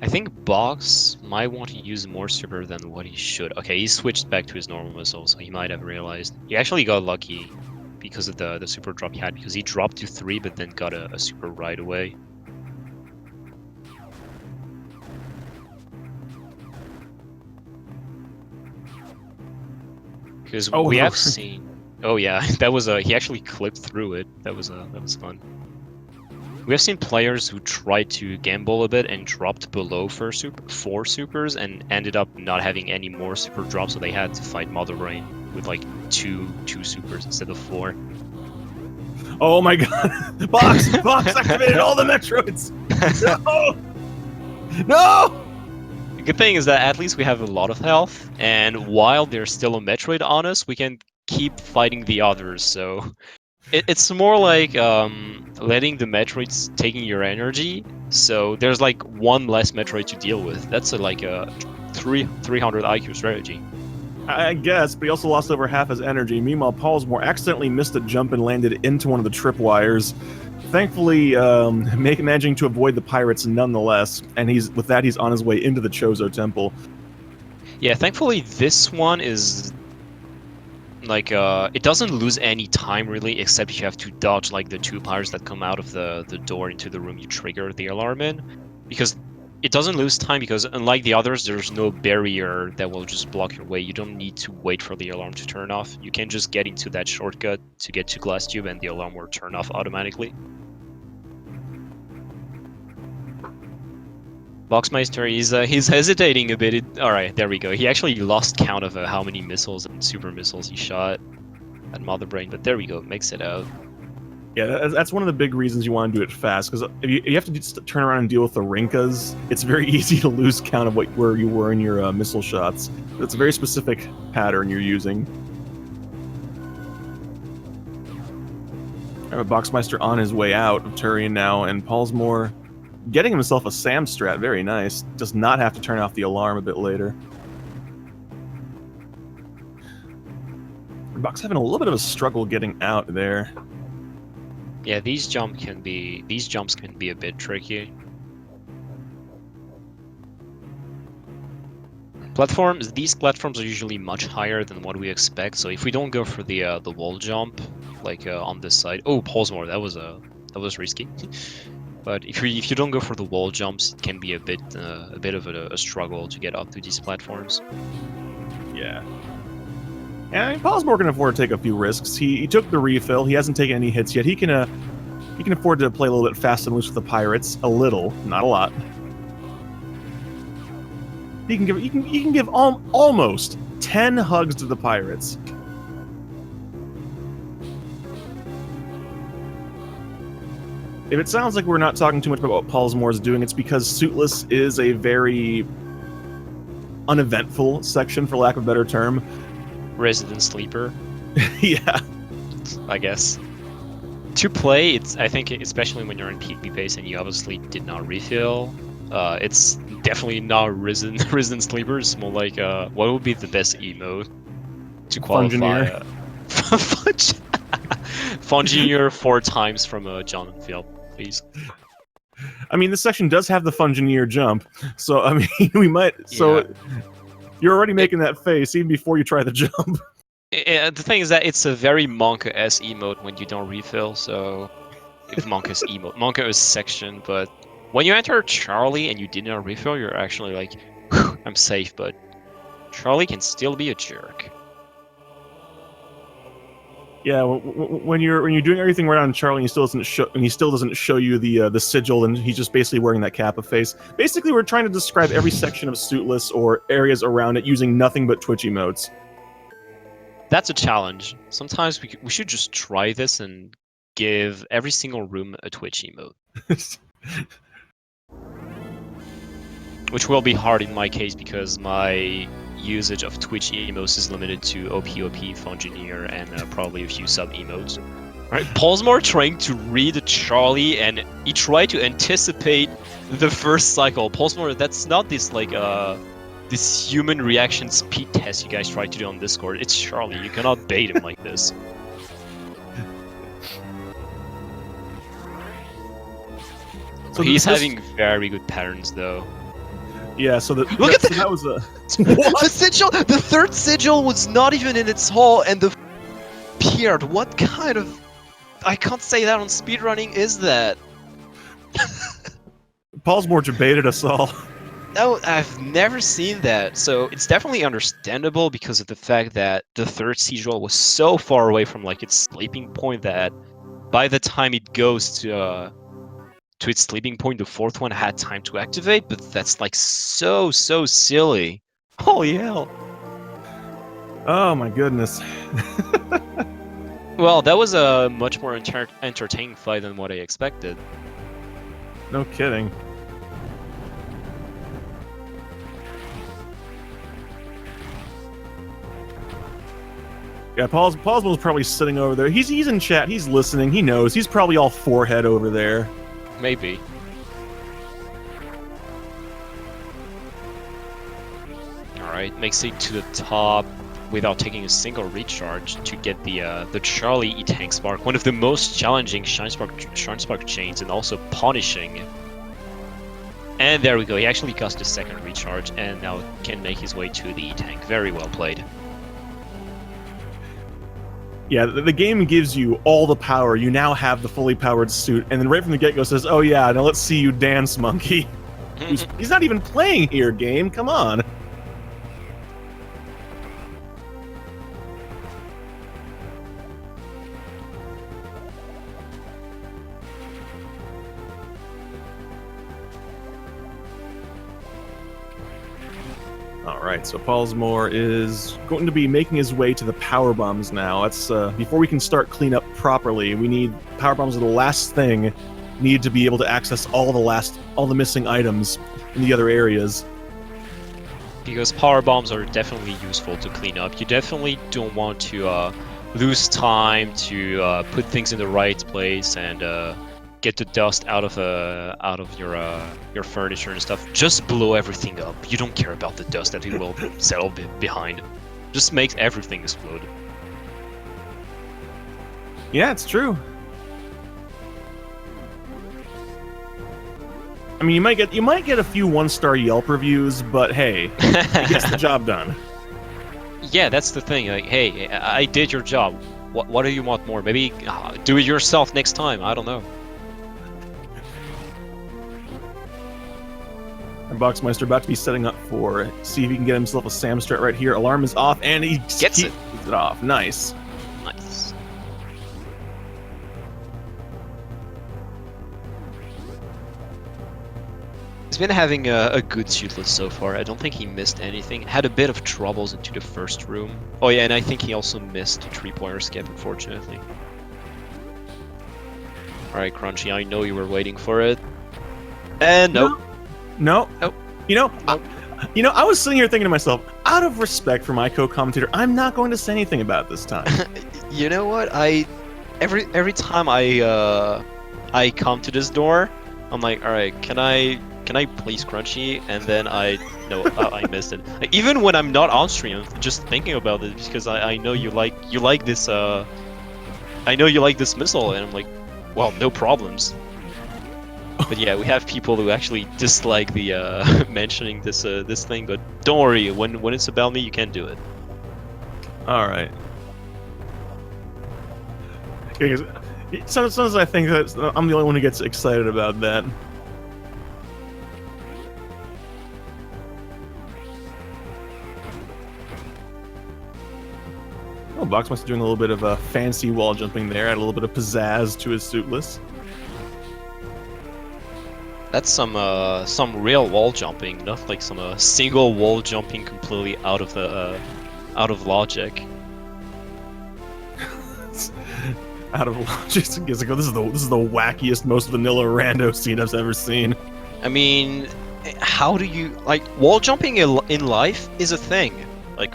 I think Box might want to use more super than what he should. Okay, he switched back to his normal missile, so he might have realized. He actually got lucky because of the super drop he had, because he dropped to 3 but then got a super right away. Because we have seen... Oh yeah, that was he actually clipped through it. That was fun. We have seen players who tried to gamble a bit and dropped below 4 supers and ended up not having any more super drops, so they had to fight Mother Brain with like two supers instead of 4. Oh my god! Box activated all the Metroids! No! No! The good thing is that at least we have a lot of health, and while there's still a Metroid on us, we can keep fighting the others, so... It's more like letting the Metroids taking your energy, so there's like 1 less Metroid to deal with. That's like a 300 IQ strategy. I guess, but he also lost over half his energy. Meanwhile, pollsmor accidentally missed a jump and landed into one of the tripwires. Thankfully, managing to avoid the pirates nonetheless, and he's on his way into the Chozo Temple. Yeah, thankfully this one is... like, it doesn't lose any time, really, except you have to dodge, like, the 2 pirates that come out of the door into the room you trigger the alarm in. Because it doesn't lose time, because unlike the others, there's no barrier that will just block your way. You don't need to wait for the alarm to turn off. You can just get into that shortcut to get to Glass Tube, and the alarm will turn off automatically. Boxmeister, he's hesitating a bit. Alright, there we go. He actually lost count of how many missiles and super missiles he shot at Mother Brain, but there we go, makes it out. Yeah, that's one of the big reasons you want to do it fast, because if you have to just turn around and deal with the Rinkas, it's very easy to lose count of where you were in your missile shots. It's a very specific pattern you're using. I have a Boxmeister on his way out of Turian now, and pollsmor getting himself a Sam strat, very nice. Does not have to turn off the alarm a bit later. Box having a little bit of a struggle getting out there. Yeah, these jumps can be a bit tricky. These platforms are usually much higher than what we expect. So if we don't go for the wall jump, like on this side, oh, pollsmor, that was risky. But if you don't go for the wall jumps, it can be a bit of a struggle to get up to these platforms. Yeah. Yeah, I mean, pollsmor can afford to take a few risks. He took the refill. He hasn't taken any hits yet. He can afford to play a little bit fast and loose with the pirates, a little, not a lot. He can give almost 10 hugs to the pirates. If it sounds like we're not talking too much about what pollsmor is doing, it's because Suitless is a very uneventful section, for lack of a better term. Resident sleeper. Yeah. I guess. To play, I think, especially when you're in PvP base and you obviously did not refill, it's definitely not Resident sleeper. It's more like, what would be the best emote to qualify? Fungineer 4 times from John and Phil, please. I mean, this section does have the Fungineer jump, so I mean, we might. So yeah. You're already making that face even before you try the jump. The thing is that it's a very Monka-esque emote when you don't refill. So, if Monka's emote, Monka is section, but when you enter Charlie and you did not refill, you're actually like, I'm safe, but Charlie can still be a jerk. Yeah, when you're doing everything right on Charlie, and he still doesn't show you the sigil, and he's just basically wearing that Kappa face. Basically, we're trying to describe every section of Suitless or areas around it using nothing but Twitch emotes. That's a challenge. Sometimes we should just try this and give every single room a Twitch emote. Which will be hard in my case because my usage of Twitch emotes is limited to OP, Fungineer, and probably a few sub emotes. Alright, pollsmor trying to read Charlie, and he tried to anticipate the first cycle. pollsmor, that's not this like this human reaction speed test you guys try to do on Discord. It's Charlie. You cannot bait him like this. So he's having very good patterns though. Yeah, so look at that was a what? The sigil, the third sigil was not even in its hole, and the appeared. What kind of? I can't say that on speedrunning. Is that? pollsmor baited us all. No, I've never seen that. So it's definitely understandable because of the fact that the third sigil was so far away from like its sleeping point that by the time it goes to its sleeping point, the fourth one had time to activate, but that's like so silly. Holy hell. Oh my goodness. Well, that was a much more entertaining fight than what I expected. No kidding. Yeah, pollsmor's probably sitting over there. He's in chat, he's listening, he knows. He's probably all forehead over there. Maybe. Alright, makes it to the top without taking a single recharge to get the Charlie E-Tank Spark, one of the most challenging Shine Spark chains and also punishing. And there we go, he actually got the second recharge and now can make his way to the E-Tank. Very well played. Yeah, the game gives you all the power. You now have the fully powered suit, and then right from the get-go says, oh yeah, now let's see you dance, monkey. He's not even playing here, game, come on. Alright, so pollsmor is going to be making his way to the power bombs now. That's before we can start cleanup properly, we need power bombs are the last thing needed to be able to access all the missing items in the other areas. Because power bombs are definitely useful to clean up. You definitely don't want to lose time to put things in the right place and get the dust out of your furniture and stuff. Just blow everything up. You don't care about the dust that it will settle behind. Just makes everything explode. Yeah, it's true. I mean, you might get a few 1-star Yelp reviews, but hey, it gets the job done. Yeah, that's the thing. Like, hey, I did your job. What do you want more? Maybe do it yourself next time. I don't know. And Boxmeister about to be setting up for see if he can get himself a Sam strat right here. Alarm is off, and he gets it off. Nice. Nice. He's been having a good suit list so far. I don't think he missed anything. Had a bit of troubles into the first room. Oh yeah, and I think he also missed 3-pointer skip, unfortunately. Alright, Crunchy, I know you were waiting for it. And nope. No. Nope. You know, Nope. I was sitting here thinking to myself, out of respect for my co-commentator, I'm not going to say anything about it this time. You know what? Every time I come to this door, I'm like, all right, can I please Crunchy? And then I missed it. Like, even when I'm not on stream, I'm just thinking about it because I know you like this I know you like this missile, and I'm like, well, no problems. But yeah, we have people who actually dislike the mentioning this thing. But don't worry, when it's about me, you can do it. All right. Sometimes I think that I'm the only one who gets excited about that. Oh, Boxmeister doing a little bit of fancy wall jumping there, add a little bit of pizzazz to his suitless. That's some real wall jumping, not like some single wall jumping completely out of logic. Out of logic, this is the wackiest, most vanilla rando scene I've ever seen. I mean, how do you like wall jumping in life is a thing. Like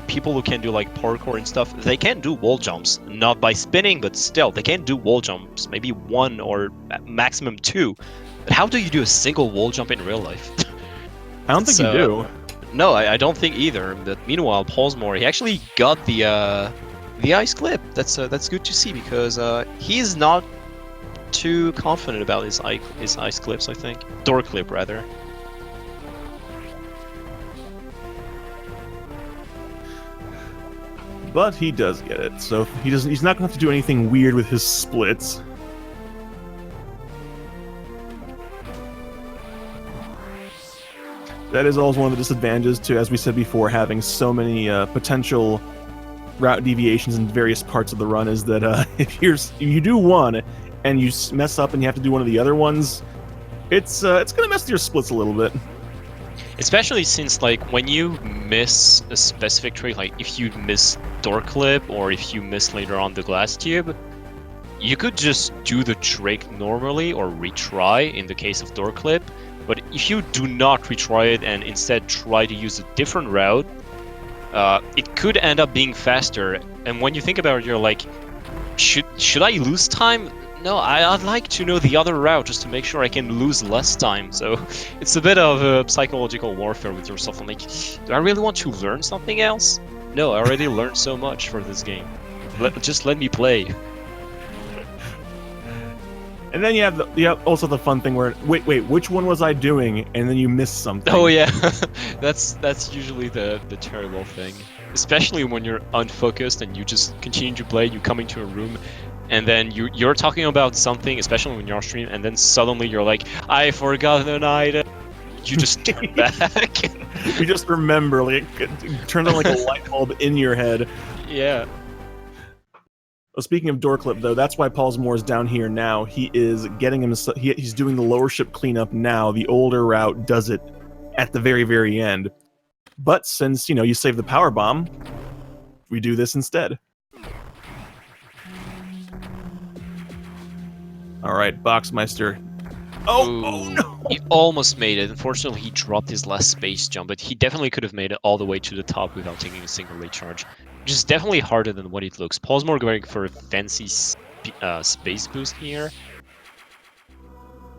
people who can do like parkour and stuff, they can do wall jumps, not by spinning, but still they can do wall jumps, maybe 1 or maximum 2. But how do you do a single wall jump in real life? I don't think you do. No, I don't think either. But meanwhile, pollsmor, he actually got the ice clip. That's good to see because he's not too confident about his ice clips. I think door clip rather. But he does get it, so he's not gonna have to do anything weird with his splits. That is always one of the disadvantages to, as we said before, having so many potential route deviations in various parts of the run, is that if you do one and you mess up and you have to do one of the other ones, it's gonna mess with your splits a little bit. Especially since, like, when you miss a specific trick, like if you miss door clip or if you miss later on the glass tube, you could just do the trick normally or retry in the case of door clip. But if you do not retry it and instead try to use a different route, it could end up being faster. And when you think about it, you're like, should I lose time? No, I'd like to know the other route just to make sure I can lose less time. So it's a bit of a psychological warfare with yourself. I'm like, do I really want to learn something else? No, I already learned so much for this game. Just let me play. And then you have also the fun thing where wait, which one was I doing? And then you miss something. Oh yeah, that's usually the terrible thing, especially when you're unfocused and you just continue to play. You come into a room, and then you're talking about something, especially when you're on stream, and then suddenly you're like, I forgot an item. You just turn back. You just remember, like it turns on like a light bulb in your head. Yeah. Well, speaking of door clip, though, that's why pollsmor is down here now. He is getting him. He's doing the lower ship cleanup now. The older route does it at the very, very end. But since, you know, you save the power bomb, we do this instead. Alright, Boxmeister. Oh no! He almost made it. Unfortunately, he dropped his last space jump, but he definitely could have made it all the way to the top without taking a single recharge. Which is definitely harder than what it looks. pollsmor going for a fancy space boost here.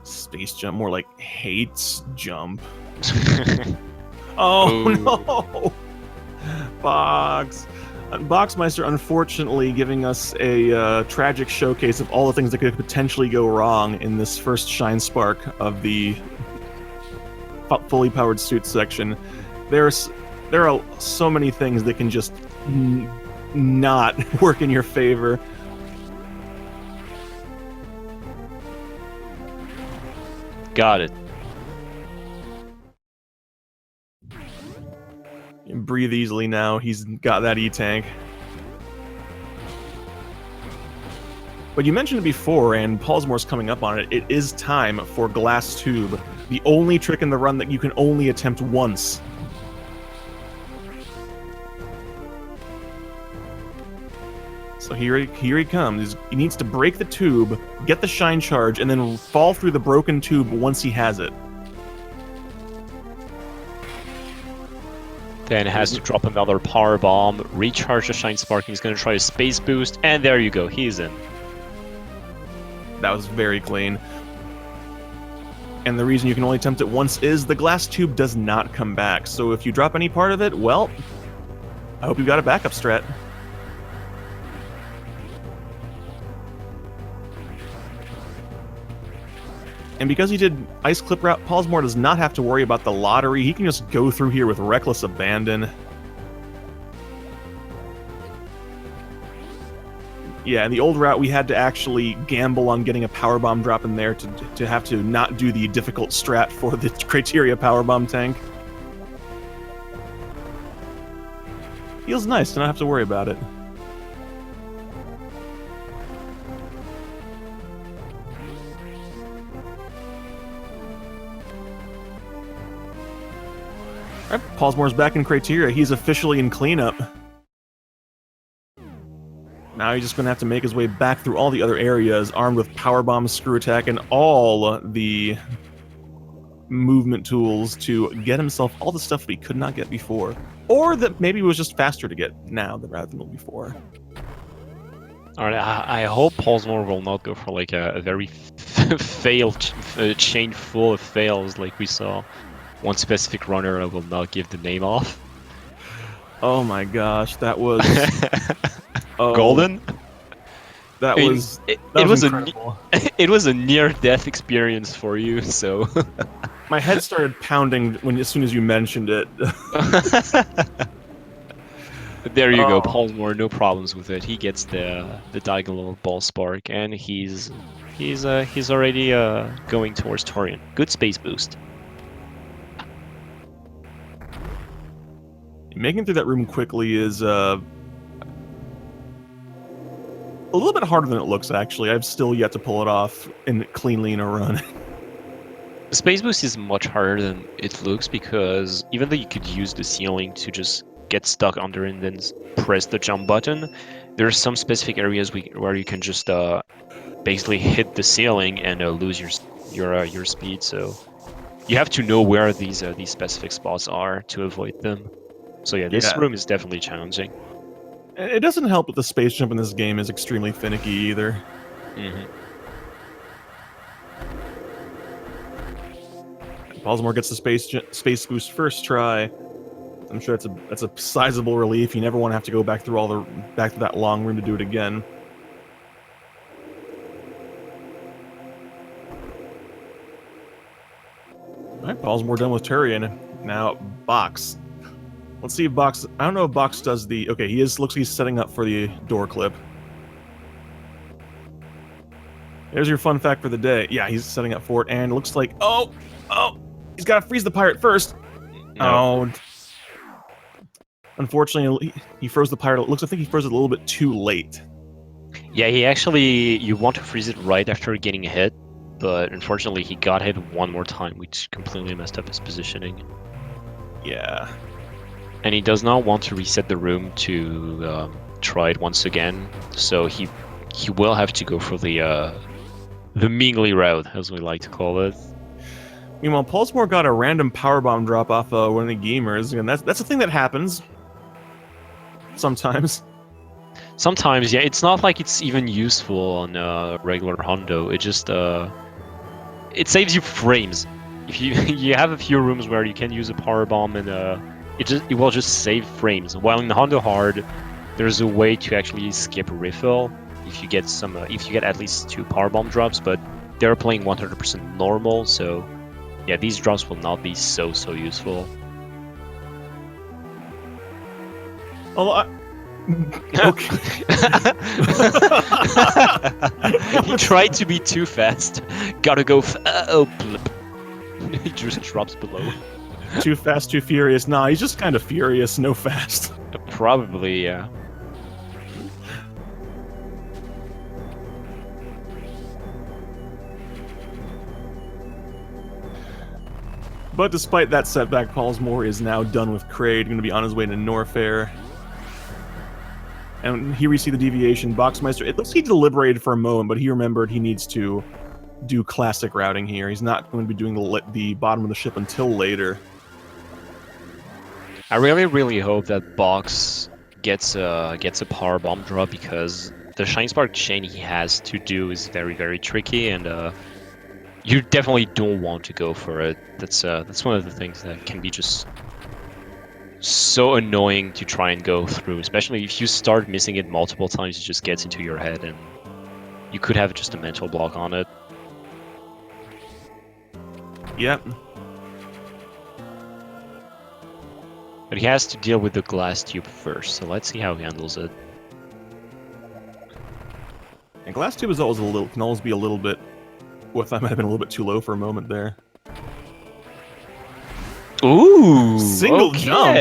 Space jump, more like hates jump. Oh no! Boxmeister, unfortunately, giving us a tragic showcase of all the things that could potentially go wrong in this first Shine Spark of the fully powered suit section. There are so many things that can just not work in your favor. Got it. Breathe easily now. He's got that E-tank. But you mentioned it before, and pollsmor's coming up on it. It is time for Glass Tube, the only trick in the run that you can only attempt once. So here he comes. He needs to break the tube, get the shine charge, and then fall through the broken tube once he has it. Then has to drop another power bomb, recharge the shine spark. He's going to try a space boost, and there you go. He's in. That was very clean. And the reason you can only attempt it once is the glass tube does not come back. So if you drop any part of it, well, I hope you got a backup strat. And because he did Ice Clip Route, pollsmor does not have to worry about the lottery. He can just go through here with reckless abandon. Yeah, in the old route, we had to actually gamble on getting a power bomb drop in there to have to not do the difficult strat for the criteria power bomb tank. Feels nice to not have to worry about it. Alright, pollsmor's back in criteria. He's officially in cleanup. Now he's just going to have to make his way back through all the other areas, armed with power bomb, screw attack, and all the movement tools to get himself all the stuff that he could not get before. Or that maybe was just faster to get now rather than before. Alright, I hope pollsmor will not go for like a very failed chain full of fails like we saw. One specific runner I will not give the name off. Oh my gosh, that was... Golden? That was incredible. It was a near-death experience for you, so... My head started pounding as soon as you mentioned it. There you go, pollsmor, no problems with it. He gets the diagonal ball spark, and he's already going towards Torian. Good space boost. Making it through that room quickly is a little bit harder than it looks, actually. I've still yet to pull it off cleanly in a run. Space boost is much harder than it looks because even though you could use the ceiling to just get stuck under and then press the jump button, there are some specific areas where you can just basically hit the ceiling and lose your speed. So you have to know where these specific spots are to avoid them. So yeah, this room is definitely challenging. It doesn't help that the space jump in this game is extremely finicky either. Mm-hmm. pollsmor gets the space boost first try. I'm sure that's a sizable relief. You never want to have to go back through back to that long room to do it again. Alright, pollsmor done with Turian. Now Box. Let's see if Box... I don't know if Box does the... Okay, looks like he's setting up for the door clip. There's your fun fact for the day. Yeah, he's setting up for it, and it looks like... Oh! He's got to freeze the pirate first! No. Oh. Unfortunately, he froze the pirate. I think he froze it a little bit too late. Yeah, he actually... You want to freeze it right after getting hit, but unfortunately he got hit one more time, which completely messed up his positioning. Yeah. And he does not want to reset the room to try it once again, so he will have to go for the Mingli route, as we like to call it. Meanwhile, pollsmor got a random powerbomb drop off one of the gamers, and that's a thing that happens sometimes. Sometimes, yeah, it's not like it's even useful on regular Hondo. It just it saves you frames. If you you have a few rooms where you can use a power bomb and it will just save frames. While in Hondo Hard, there's a way to actually skip refill if you get some if you get at least 2 power bomb drops, but they're playing 100% normal, so yeah, these drops will not be so useful. Oh, okay. He tried to be too fast. Gotta go. Oh, blip. He just drops below. Too fast, too furious. Nah, he's just kind of furious, no fast. Probably, yeah. But despite that setback, pollsmor is now done with Kraid, going to be on his way to Norfair. And he received the deviation. Boxmeister, it looks like he deliberated for a moment, but he remembered he needs to do classic routing here. He's not going to be doing the bottom of the ship until later. I really hope that Box gets a power bomb drop, because the Shine Spark chain he has to do is very tricky, and you definitely don't want to go for it. That's one of the things that can be just so annoying to try and go through, especially if you start missing it multiple times. It just gets into your head, and you could have just a mental block on it. Yep. But he has to deal with the glass tube first, so let's see how he handles it. And glass tube is always can always be a little bit. Well, that might have been a little bit too low for a moment there. Ooh, single jump.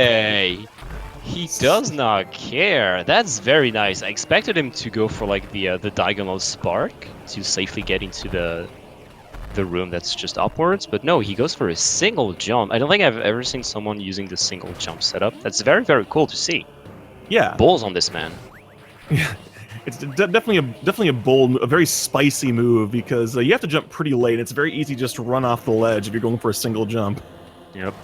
He does not care. That's very nice. I expected him to go for like the diagonal spark to safely get into the room that's just upwards, but no, he goes for a single jump. I don't think I've ever seen someone using the single jump setup. That's very cool to see. Yeah. Balls on this man. Yeah. It's definitely a bold, a very spicy move, because you have to jump pretty late. It's very easy just to run off the ledge if you're going for a single jump. Yep.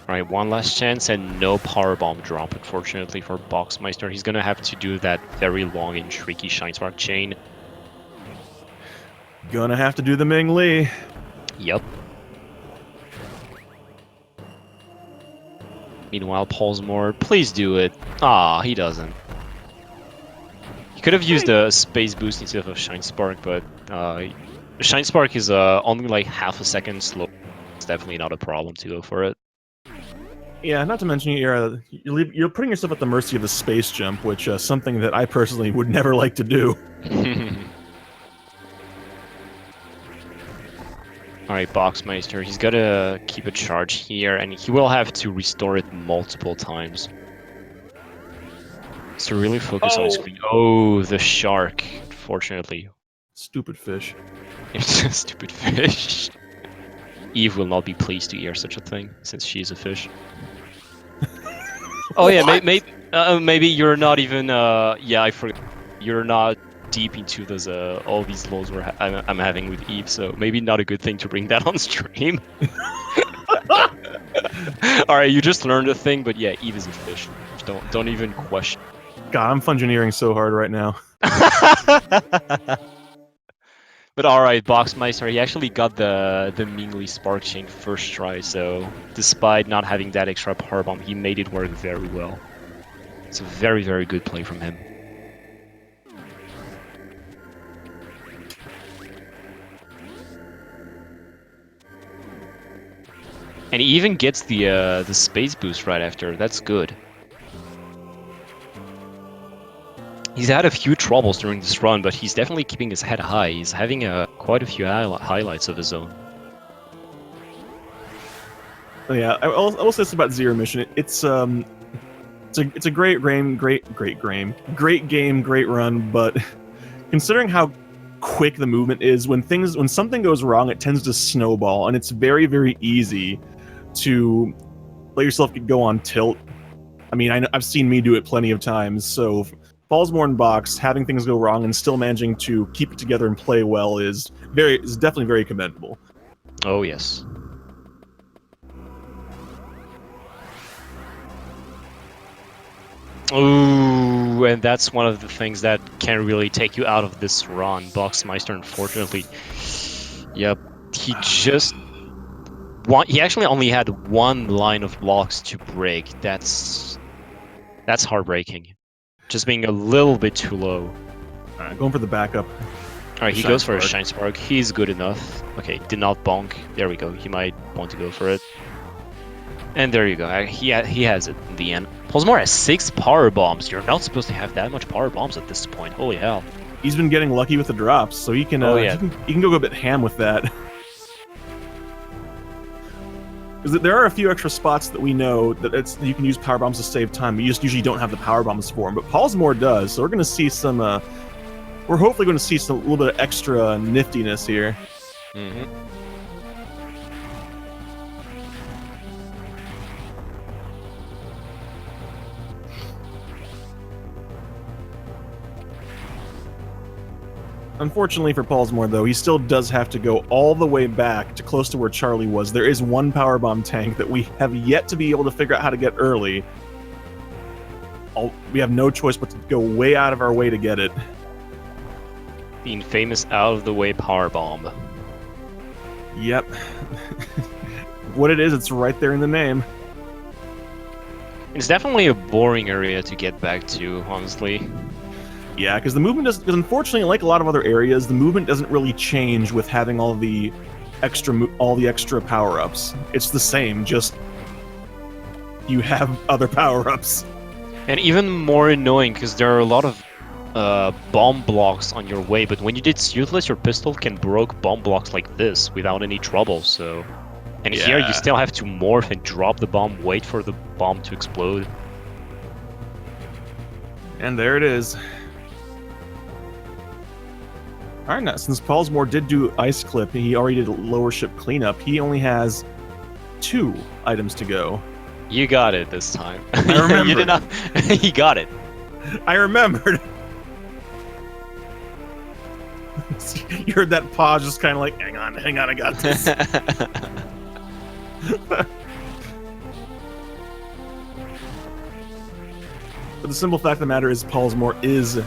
Alright, one last chance and no power bomb drop, unfortunately, for Boxmeister. He's gonna have to do that very long and tricky Shine Spark chain. Gonna have to do the Ming Li. Yep. Meanwhile, pollsmor, please do it. Ah, he doesn't. He could have used a space boost instead of a Shine Spark, but Shine Spark is only like half a second slow. It's definitely not a problem to go for it. Yeah, not to mention you're putting yourself at the mercy of the space jump, which is something that I personally would never like to do. Alright, Boxmeister, he's gotta keep a charge here, and he will have to restore it multiple times. So really focus on his screen. Oh, the shark, unfortunately. Stupid fish. It's a stupid fish. Eve will not be pleased to hear such a thing, since she is a fish. Oh yeah, maybe you're not even, yeah, I forgot. You're not deep into those, all these lows I'm having with Eve, so maybe not a good thing to bring that on stream. Alright, you just learned a thing, but yeah, Eve is a fish. Don't even question. God, I'm fungineering so hard right now. But alright, Boxmeister, he actually got the Mingli Spark Chain first try, so despite not having that extra power bomb, he made it work very well. It's a very good play from him. And he even gets the space boost right after. That's good. He's had a few troubles during this run, but he's definitely keeping his head high. He's having quite a few highlights of his own. Yeah, I will say this about Zero Mission. It's a great game, great game, great run. But considering how quick the movement is, when something goes wrong, it tends to snowball, and it's very easy to let yourself go on tilt. I mean, I've seen me do it plenty of times, so pollsmor and Box, having things go wrong and still managing to keep it together and play well is definitely very commendable. Oh, yes. Ooh, and that's one of the things that can really take you out of this run. Boxmeister, unfortunately. Yep, he just... He actually only had one line of blocks to break. That's heartbreaking. Just being a little bit too low. Alright, going for the backup. Alright, he goes for a Shine Spark. He's good enough. Okay, did not bonk. There we go. He might want to go for it. And there you go. He has it in the end. pollsmor has 6 power bombs. You're not supposed to have that much power bombs at this point. Holy hell. He's been getting lucky with the drops, so he can, he can go a bit ham with that. Because there are a few extra spots that we know that you can use power bombs to save time, but you just usually don't have the power bombs for them. But pollsmor does, so we're going to see some. We're hopefully going to see a little bit of extra niftiness here. Mm-hmm. Unfortunately for pollsmor, though, he still does have to go all the way back to close to where Charlie was. There is one power bomb tank that we have yet to be able to figure out how to get early. We have no choice but to go way out of our way to get it. The infamous out-of-the-way power bomb. Yep. What it is, it's right there in the name. It's definitely a boring area to get back to, honestly. Yeah, because the movement doesn't. Because unfortunately, like a lot of other areas, the movement doesn't really change with having all the extra power-ups. It's the same, just you have other power-ups. And even more annoying because there are a lot of bomb blocks on your way, but when you did Suitless, your pistol can broke bomb blocks like this without any trouble. So, and here you still have to morph and drop the bomb, wait for the bomb to explode. And there it is. Alright, now, since pollsmor did do Ice Clip, he already did Lower Ship Cleanup, he only has 2 items to go. You got it this time. I remember. You did not. He got it. I remembered. You heard that pause, just kind of like, hang on, I got this. But the simple fact of the matter is pollsmor is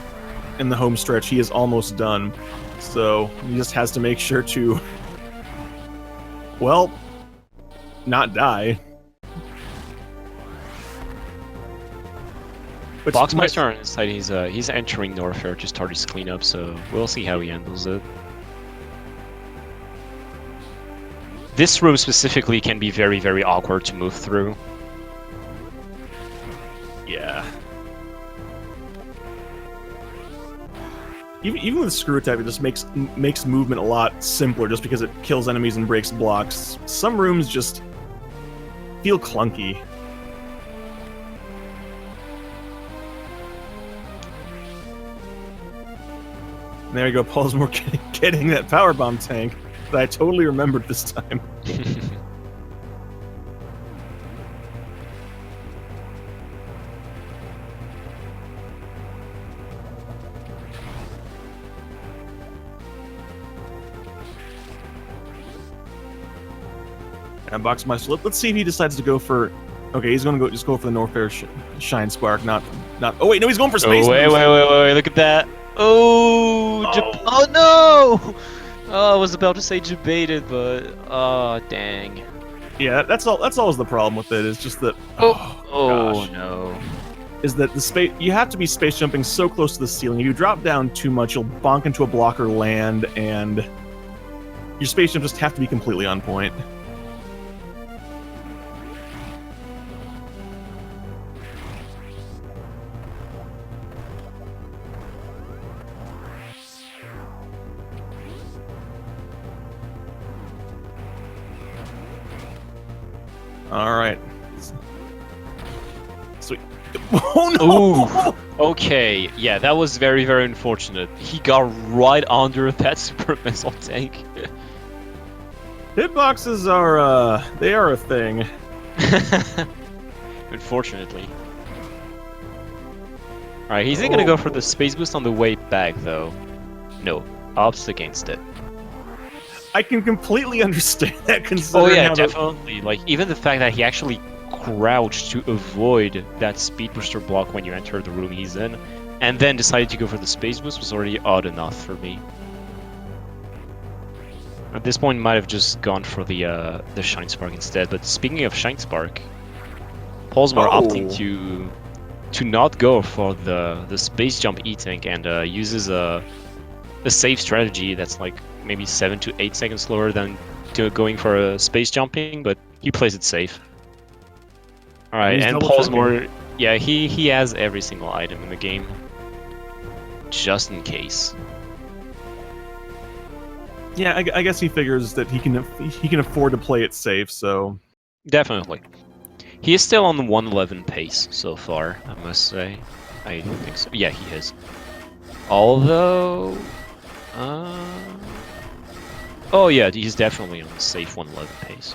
in the home stretch. He is almost done. So he just has to make sure to, well, not die. But Boxmeister on his side, he's entering Norfair to start his cleanup, so we'll see how he handles it. This room specifically can be very, very awkward to move through. Yeah. Even with Screw Attack, it just makes movement a lot simpler just because it kills enemies and breaks blocks. Some rooms just feel clunky. And there you go, pollsmor getting that power bomb tank that I totally remembered this time. And Boxmeister, let's see if he decides to go for. Okay, he's gonna just go for the Norfair Shine Spark, not. Oh wait, no, he's going for Space. Oh wait! Look at that! Oh, oh no! Oh, I was about to say debated, but oh dang. Yeah, that's always the problem with it. Is just that. Oh no. Is that the space? You have to be space jumping so close to the ceiling. If you drop down too much, you'll bonk into a block or land, and your space jump just have to be completely on point. All right. Sweet. Oh no! Ooh. Okay, yeah, that was very, very unfortunate. He got right under that super missile tank. Hitboxes are they are a thing. Unfortunately. Alright, he's gonna go for the Oh. space boost on the way back, though. No, opts against it. I can completely understand that, Oh considering yeah, how the... definitely. Like, even the fact that he actually crouched to avoid that speed booster block when you enter the room he's in, and then decided to go for the space boost was already odd enough for me. At this point, might have just gone for the Shine Spark instead. But speaking of Shine Spark, pollsmor opting Oh! to not go for the space jump eating and uses a safe strategy that's like maybe 7 to 8 seconds slower than going for a space jumping, but he plays it safe. All right, He's and double checking. pollsmor, yeah, he has every single item in the game, just in case. Yeah, I guess he figures that he can afford to play it safe, so... Definitely. He is still on the 111 pace so far, I must say. I think so. Yeah, he is. Although... Oh yeah, he's definitely on the safe 111 pace.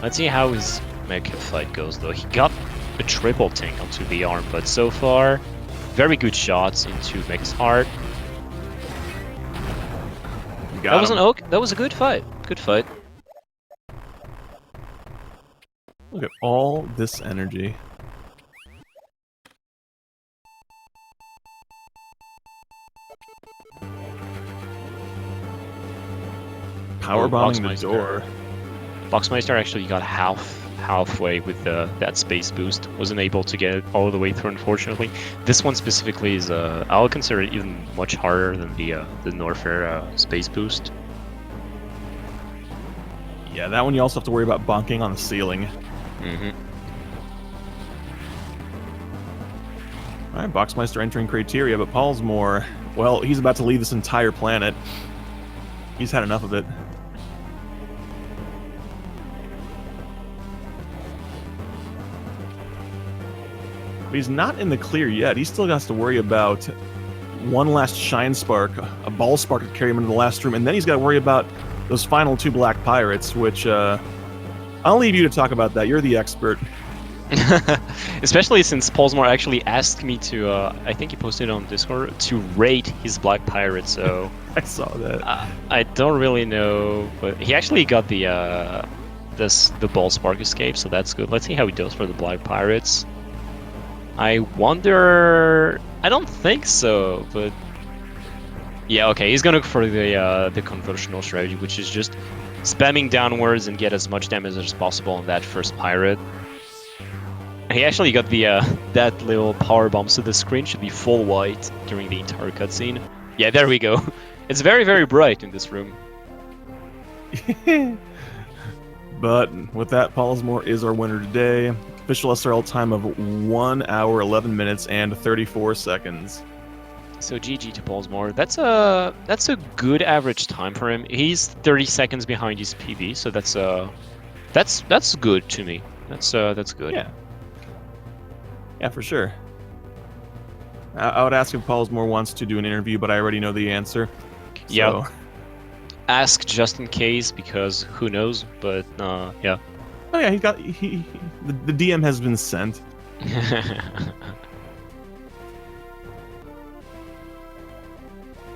Let's see how his mecha fight goes, though. He got a triple tank onto the arm, but so far, very good shots into Mech's heart. Got him. That was a good fight. Good fight. Look at all this energy. Power bombing the door. Boxmeister actually got halfway with that space boost. Wasn't able to get it all the way through, unfortunately. This one specifically is I'll consider it even much harder than the Norfair space boost. Yeah, that one you also have to worry about bonking on the ceiling. Mm-hmm. Alright, Boxmeister entering criteria, but pollsmor, well, he's about to leave this entire planet. He's had enough of it. But he's not in the clear yet. He still has to worry about one last Shine Spark, a Ball Spark to carry him into the last room, and then he's got to worry about those final 2 Black Pirates, which, I'll leave you to talk about that. You're the expert. Especially since pollsmor actually asked me to, I think he posted it on Discord, to rate his Black Pirate, so... I saw that. I don't really know, but he actually got the Ball Spark escape, so that's good. Let's see how he does for the Black Pirates. I wonder... I don't think so, but... Yeah, okay, he's gonna go for the conventional strategy, which is just spamming downwards and get as much damage as possible on that first pirate. He actually got the that little power bomb, so the screen should be full white during the entire cutscene. Yeah, there we go. It's very, very bright in this room. But with that, pollsmor is our winner today. Official SRL time of 1 hour, 11 minutes, and 34 seconds. So GG to pollsmor. That's a good average time for him. He's 30 seconds behind his PB, so that's good to me. That's good. Yeah. Yeah, for sure. I would ask if pollsmor wants to do an interview, but I already know the answer. Yeah. So. Ask just in case, because who knows, but yeah. Oh yeah, the DM has been sent.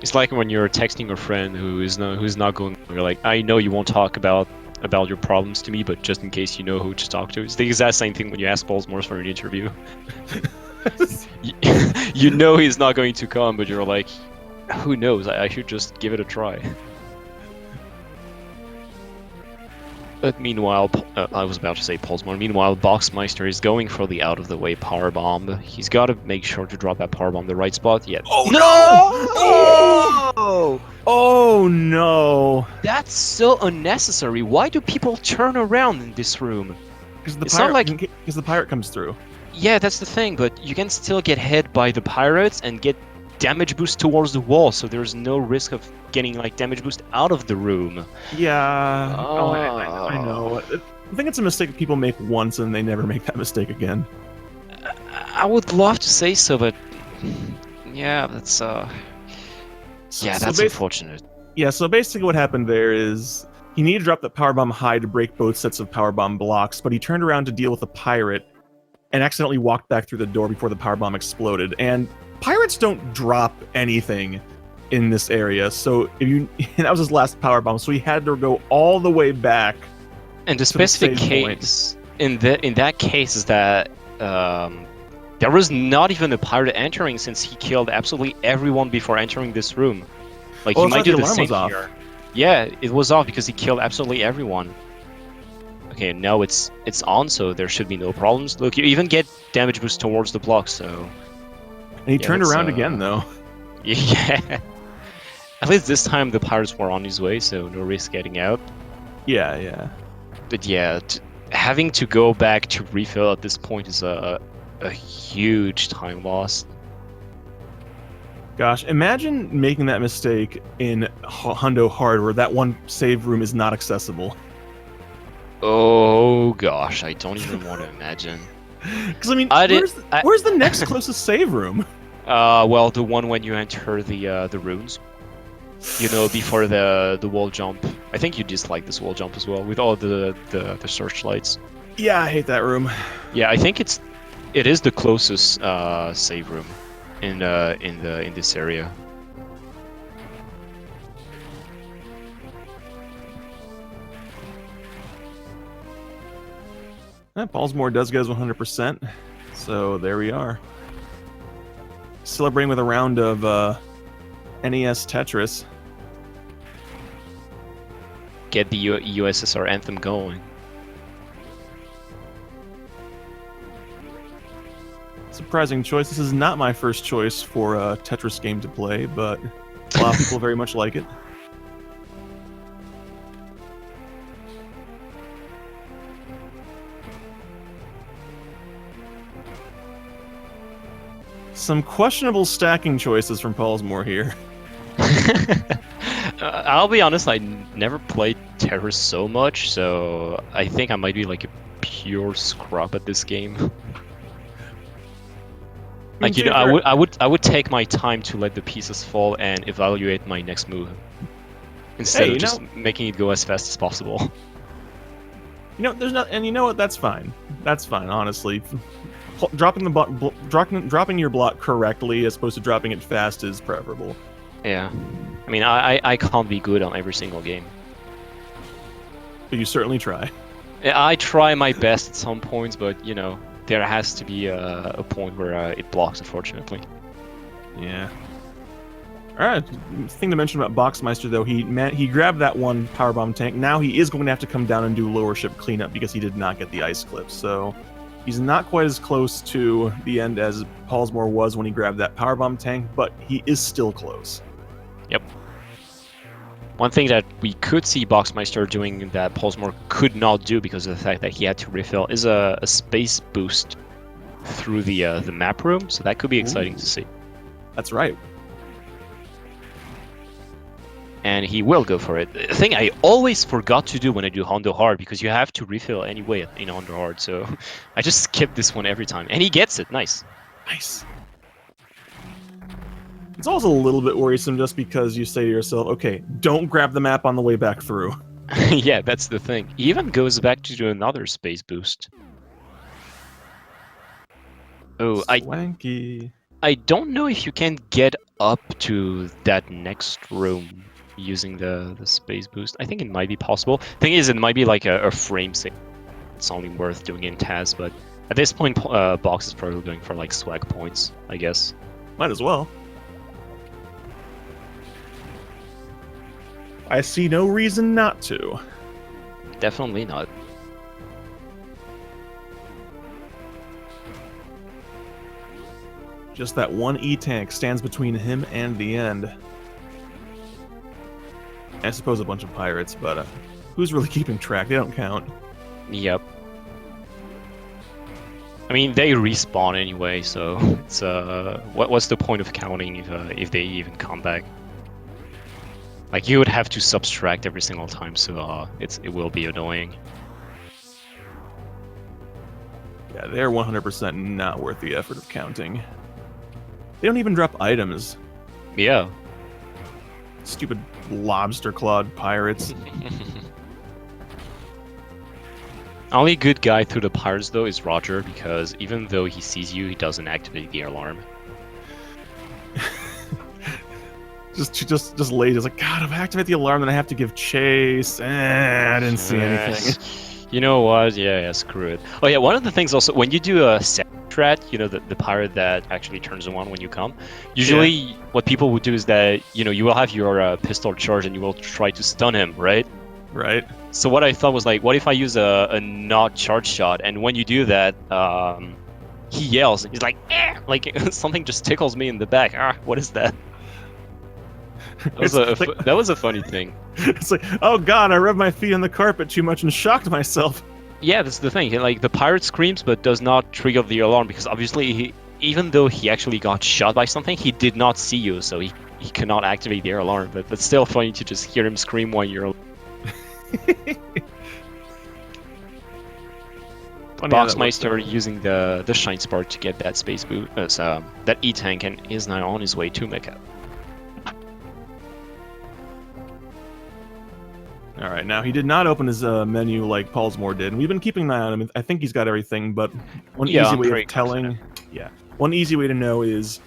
It's like when you're texting your friend who's not going. You're like, I know you won't talk about your problems to me, but just in case you know who to talk to. It's the exact same thing when you ask pollsmor for an interview. You know he's not going to come, but you're like, who knows? I should just give it a try. But meanwhile, I was about to say pollsmor. Meanwhile, Boxmeister is going for the out-of-the-way power bomb. He's got to make sure to drop that power bomb in the right spot. Yeah. Oh no! Oh! Oh no! That's so unnecessary. Why do people turn around in this room? Because the pirate comes through. Yeah, that's the thing. But you can still get hit by the pirates and get damage boost towards the wall, so there's no risk of getting like damage boost out of the room. Yeah. Oh, I know. I think it's a mistake people make once and they never make that mistake again. I would love to say so, but yeah, that's that's unfortunate. Yeah, so basically what happened there is He needed to drop the powerbomb high to break both sets of powerbomb blocks, but he turned around to deal with a pirate and accidentally walked back through the door before the powerbomb exploded. And pirates don't drop anything in this area, so that was his last powerbomb, so he had to go all the way back. And the specific case in that case is that there was not even a pirate entering, since he killed absolutely everyone before entering this room. Like, he might do the same here. Yeah, it was off because he killed absolutely everyone. Okay, now it's on, so there should be no problems. Look, you even get damage boost towards the block, so... And he turned around again, though. Yeah. At least this time the pirates were on his way, so no risk getting out. Yeah. But yeah, having to go back to refill at this point is a huge time loss. Gosh, imagine making that mistake in Hundo Hard, where that one save room is not accessible. Oh gosh, I don't even want to imagine. Because I mean, where's the next closest save room? Well, the one when you enter the runes. You know, before the wall jump. I think you dislike this wall jump as well, with all the searchlights. Yeah, I hate that room. Yeah, I think it is the closest save room in this area. Pollsmor does get his 100%, so there we are. Celebrating with a round of NES Tetris. Get the USSR anthem going. Surprising choice. This is not my first choice for a Tetris game to play, but a lot of people very much like it. Some questionable stacking choices from Pollsmor here. I'll be honest, I never played Tetris so much, so I think I might be like a pure scrub at this game. Like, you know, I would take my time to let the pieces fall and evaluate my next move instead of just making it go as fast as possible. You know, there's not, and you know what? That's fine. That's fine, honestly. Dropping your block correctly as opposed to dropping it fast is preferable. Yeah, I mean, I can't be good on every single game. But you certainly try. I try my best at some points, but you know, there has to be a point where it blocks, unfortunately. Yeah. Alright, thing to mention about Boxmeister, though, he grabbed that one powerbomb tank. Now he is going to have to come down and do lower ship cleanup because he did not get the ice clip, so he's not quite as close to the end as Pollsmor was when he grabbed that powerbomb tank, but he is still close. Yep. One thing that we could see Boxmeister doing that Pollsmor could not do because of the fact that he had to refill is a space boost through the map room, so that could be exciting to see. That's right. And he will go for it. The thing I always forgot to do when I do Hondo Hard, because you have to refill anyway in Hondo Hard, so I just skip this one every time. And he gets it. Nice. Nice. It's also a little bit worrisome just because you say to yourself, okay, don't grab the map on the way back through. Yeah, that's the thing. He even goes back to do another space boost. Oh, Swanky. I don't know if you can get up to that next room using the space boost. I think it might be possible. Thing is, it might be like a frame save. It's only worth doing in TAS, but at this point, Box is probably going for like swag points, I guess. Might as well. I see no reason not to. Definitely not. Just that one E-tank stands between him and the end. I suppose a bunch of pirates, but who's really keeping track? They don't count. Yep. I mean, they respawn anyway, so it's what's the point of counting if they even come back? Like, you would have to subtract every single time, so it will be annoying. Yeah, they're 100% not worth the effort of counting. They don't even drop items. Yeah. Stupid lobster-clawed pirates. Only good guy through the pirates though is Roger, because even though he sees you, he doesn't activate the alarm. just lazy. It's like, God, if I activate the alarm, then I have to give chase. I didn't see anything. You know what? Yeah, screw it. Oh yeah, one of the things also, when you do a set threat, the pirate that actually turns on when you come, usually what people would do is that, you will have your pistol charge and you will try to stun him, right? Right. So what I thought was like, what if I use a not charge shot, and when you do that, he yells, he's like, eh! Like something just tickles me in the back. What is that? That was a funny thing. It's like, oh God, I rubbed my feet on the carpet too much and shocked myself. Yeah, that's the thing. Like, the pirate screams but does not trigger the alarm, because obviously even though he actually got shot by something, he did not see you, so he cannot activate the alarm. But it's still funny to just hear him scream while you're. Boxmeister using the shine spark to get that space boot, that E-tank, and is now on his way to Mecha. All right, now he did not open his menu like pollsmor did, and we've been keeping an eye on him. I think he's got everything, but one easy way of telling, one easy way to know is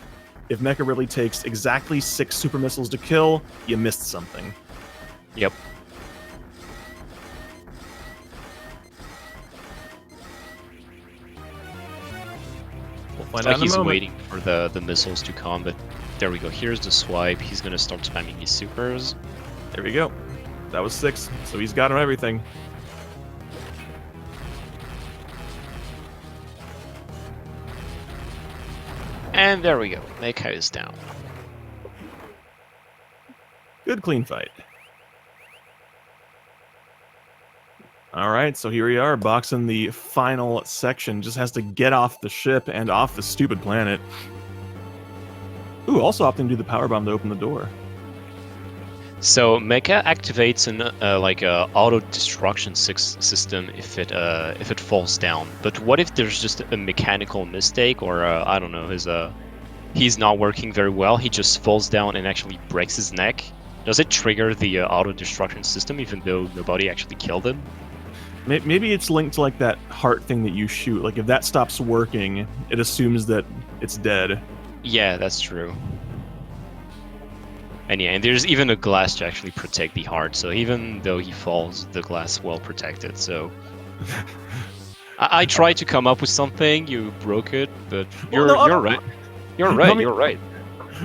if Mecha really takes exactly 6 super missiles to kill, you missed something. Yep. We'll find out in a he's moment. Waiting for the missiles to come, but there we go. Here's the swipe. He's gonna start spamming his supers. There we go. That was 6, so he's got him everything. And there we go. Mecha is down. Good clean fight. Alright, so here we are, boxing the final section. Just has to get off the ship and off the stupid planet. Ooh, also opting to do the power bomb to open the door. So Mecha activates an auto destruction system if it falls down. But what if there's just a mechanical mistake, or I don't know, he's not working very well. He just falls down and actually breaks his neck. Does it trigger the auto destruction system even though nobody actually killed him? Maybe it's linked to like that heart thing that you shoot. Like if that stops working, it assumes that it's dead. Yeah, that's true. And yeah, and there's even a glass to actually protect the heart, so even though he falls, the glass well protected, so... I tried to come up with something, you broke it, but you're right. You're right.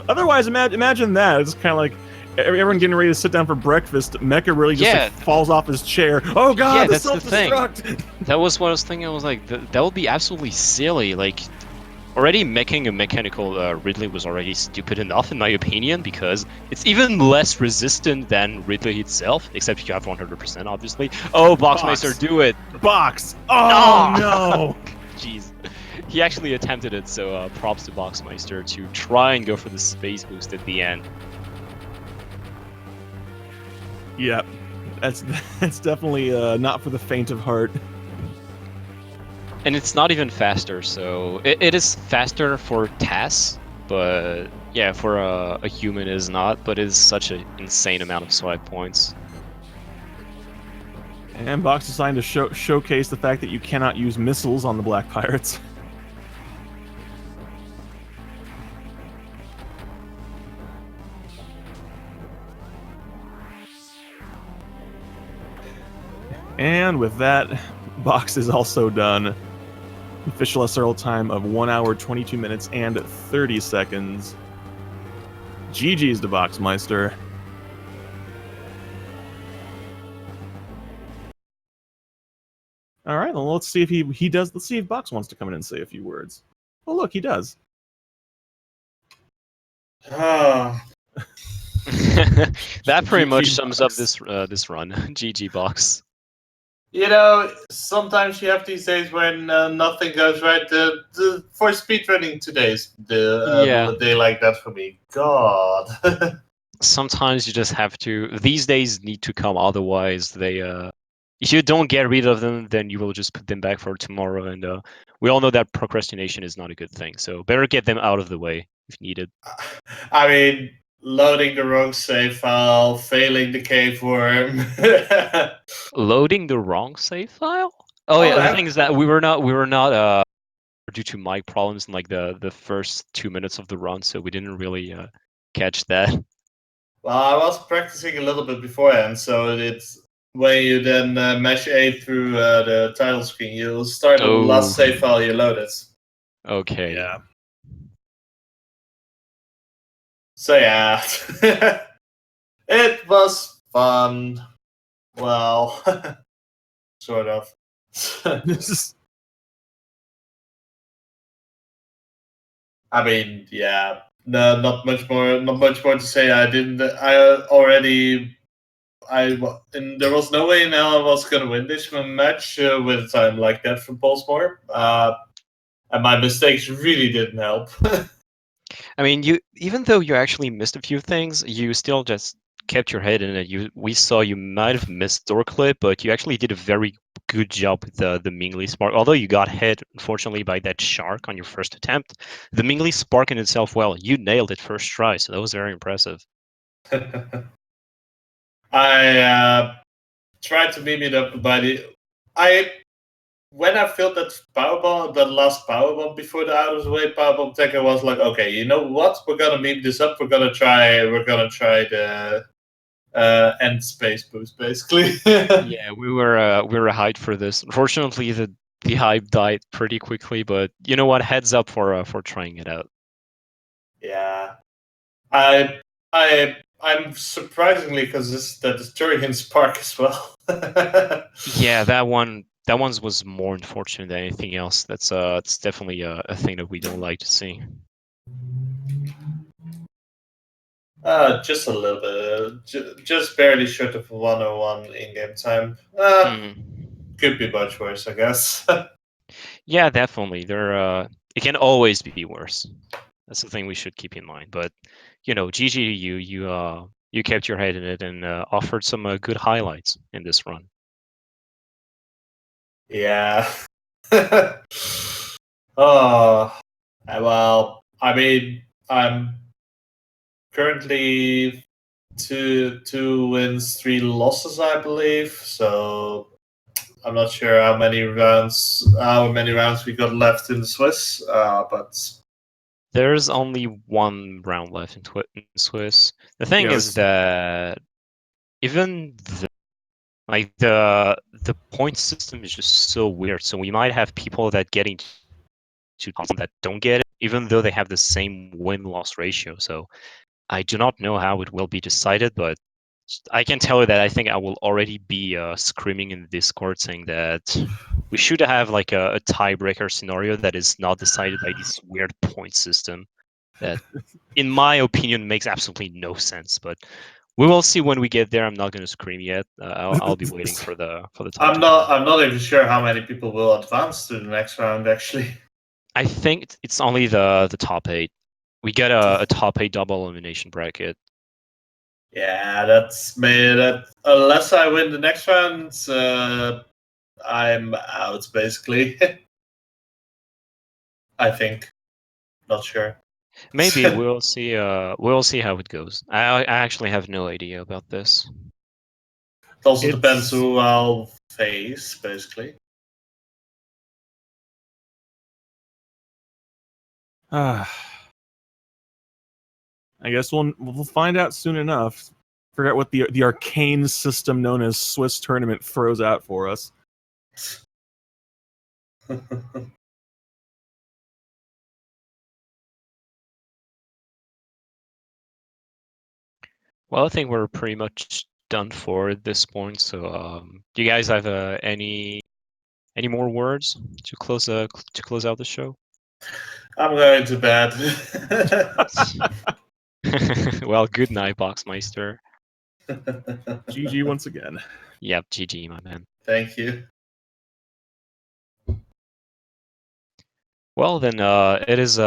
Otherwise, imagine that. It's kind of like everyone getting ready to sit down for breakfast. Mecha really just falls off his chair. Oh God, yeah, that's the thing. That was what I was thinking. I was like, that would be absolutely silly. Like, already making a mechanical Ridley was already stupid enough, in my opinion, because it's even less resistant than Ridley itself, except you have 100%, obviously. Oh, Boxmeister, do it! Box! Oh, no! Jeez. He actually attempted it, so props to Boxmeister to try and go for the space boost at the end. Yep. That's definitely not for the faint of heart. And it's not even faster, so it is faster for tasks, but yeah, for a human it is not, but it is such an insane amount of swipe points. And Box designed to showcase the fact that you cannot use missiles on the Black Pirates. And with that, Box is also done. Official SRL time of 1 hour, 22 minutes, and 30 seconds. GG's to Boxmeister. All right, well, let's see if he does. Let's see if Box wants to come in and say a few words. Oh, look, he does. That pretty much sums up this run. GG Box. You know, sometimes you have these days when nothing goes right. For speedrunning today's a day like that for me. God. Sometimes you just have to. These days need to come, otherwise they. If you don't get rid of them, then you will just put them back for tomorrow, and we all know that procrastination is not a good thing. So better get them out of the way if needed. I mean, loading the wrong save file, failing the cave worm. Loading the wrong save file? Oh yeah, the I- thing is that we were not due to mic problems in like the first 2 minutes of the run, so we didn't really catch that. Well, I was practicing a little bit beforehand, so it's when you then mash A through the title screen, you'll start at the last Oh, save file you loaded. okay. Yeah. So yeah, it was fun. Well, sort of. This is I mean, yeah, no, not much more. Not much more to say. I didn't. I already. And there was no way in hell I was gonna win this match with a time like that from pollsmor. And my mistakes really didn't help. I mean, you even though you actually missed a few things, you still just kept your head in it. We saw you might have missed door clip, but you actually did a very good job with the Mingli spark. Although you got hit, unfortunately, by that shark on your first attempt, the Mingli spark in itself, well, you nailed it first try, so that was very impressive. I tried to beam it up by when I filled that powerbomb, that last powerbomb before the out of the way powerbomb tech, I was like, okay, you know what? We're gonna beam this up. We're gonna try the end space boost, basically. Yeah, we were hyped for this. Unfortunately, the hype died pretty quickly, but you know what? Heads up for trying it out. Yeah, I'm surprisingly because that is Turian Spark as well. Yeah, that one's was more unfortunate than anything else. That's it's definitely a thing that we don't like to see. Just a little bit, just barely short of 101 in-game time. Could be much worse, I guess. Yeah, definitely. It can always be worse. That's the thing we should keep in mind. But you know, GG to you. You kept your head in it and offered some good highlights in this run. Yeah. Oh, well, I mean, I'm currently two wins, 3 losses, I believe. So I'm not sure how many rounds we got left in the Swiss. But There's only one round left in Swiss. The thing is yes. that even like the point system is just so weird. So we might have people that get into that don't get it, even though they have the same win-loss ratio. So I do not know how it will be decided, but I can tell you that I think I will already be screaming in the Discord saying that we should have like a tiebreaker scenario that is not decided by this weird point system that, in my opinion, makes absolutely no sense. But we will see when we get there. I'm not going to scream yet. I'll be waiting for the time to come. I'm not even sure how many people will advance to the next round. Actually, I think it's only the top 8. We get a top 8 double elimination bracket. yeah, that's me. That unless I win the next round, I'm out basically. I think. Not sure. Maybe we'll see. We'll see how it goes. I actually have no idea about this. It also depends It's who I'll face, basically. I guess we'll find out soon enough. Forget what the arcane system known as Swiss tournament throws out for us. Well, I think we're pretty much done for at this point. So, do you guys have any more words to close out the show? I'm going to bed. Well, good night, Boxmeister. GG once again. Yep, GG, my man. Thank you. Well, then it is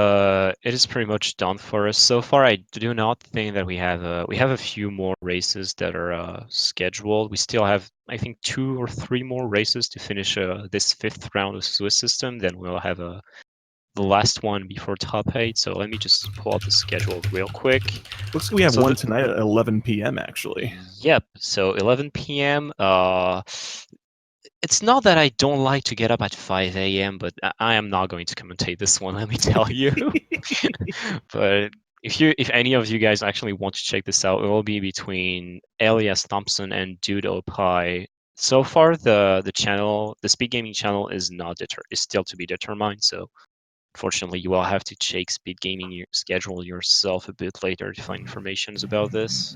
pretty much done for us so far. I do not think that we have a few more races that are scheduled. We still have, I think, 2 or 3 more races to finish this 5th round of Swiss system. Then we'll have the last one before top 8. So let me just pull up the schedule real quick. Looks like we have So one tonight at 11 p.m. actually. Yep. So 11 p.m. It's not that I don't like to get up at 5 a.m., but I am not going to commentate this one, let me tell you. But if any of you guys actually want to check this out, it will be between Elias Thompson and Dude Opie. So far, the channel, the speed gaming channel, is still to be determined. So, unfortunately, you will have to check speed gaming schedule yourself a bit later to find information about this.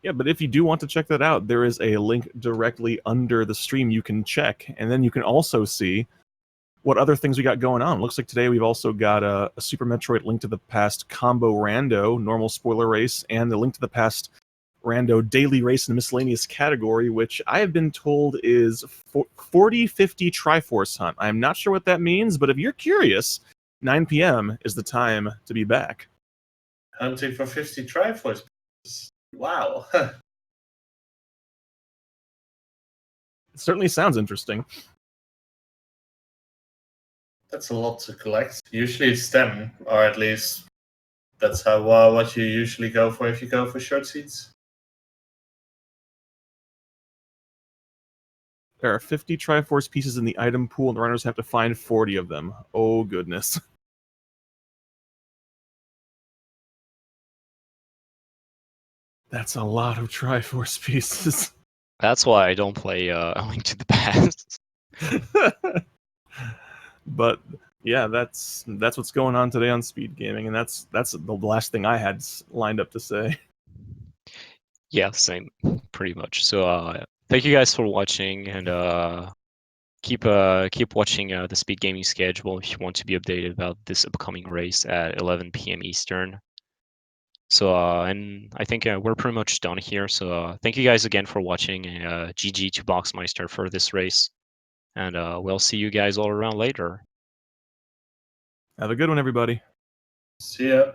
Yeah, but if you do want to check that out, there is a link directly under the stream you can check, and then you can also see what other things we got going on. Looks like today we've also got a Super Metroid Link to the Past combo rando, normal spoiler race, and the Link to the Past rando daily race in the miscellaneous category, which I have been told is 40-50 Triforce Hunt. I'm not sure what that means, but if you're curious, 9 p.m. is the time to be back. Hunting for 50 Triforce. Wow. It certainly sounds interesting. That's a lot to collect. Usually it's 10, or at least that's how what you usually go for if you go for short seats. There are 50 Triforce pieces in the item pool, and the runners have to find 40 of them. Oh, goodness. That's a lot of Triforce pieces. That's why I don't play A Link to the Past. But yeah, that's what's going on today on Speed Gaming, and that's the last thing I had lined up to say. Yeah, same, pretty much. So thank you guys for watching, and keep watching the Speed Gaming schedule if you want to be updated about this upcoming race at 11 p.m. Eastern. So and I think we're pretty much done here. So thank you guys again for watching. GG to Boxmeister for this race, and we'll see you guys all around later. Have a good one, everybody. See ya.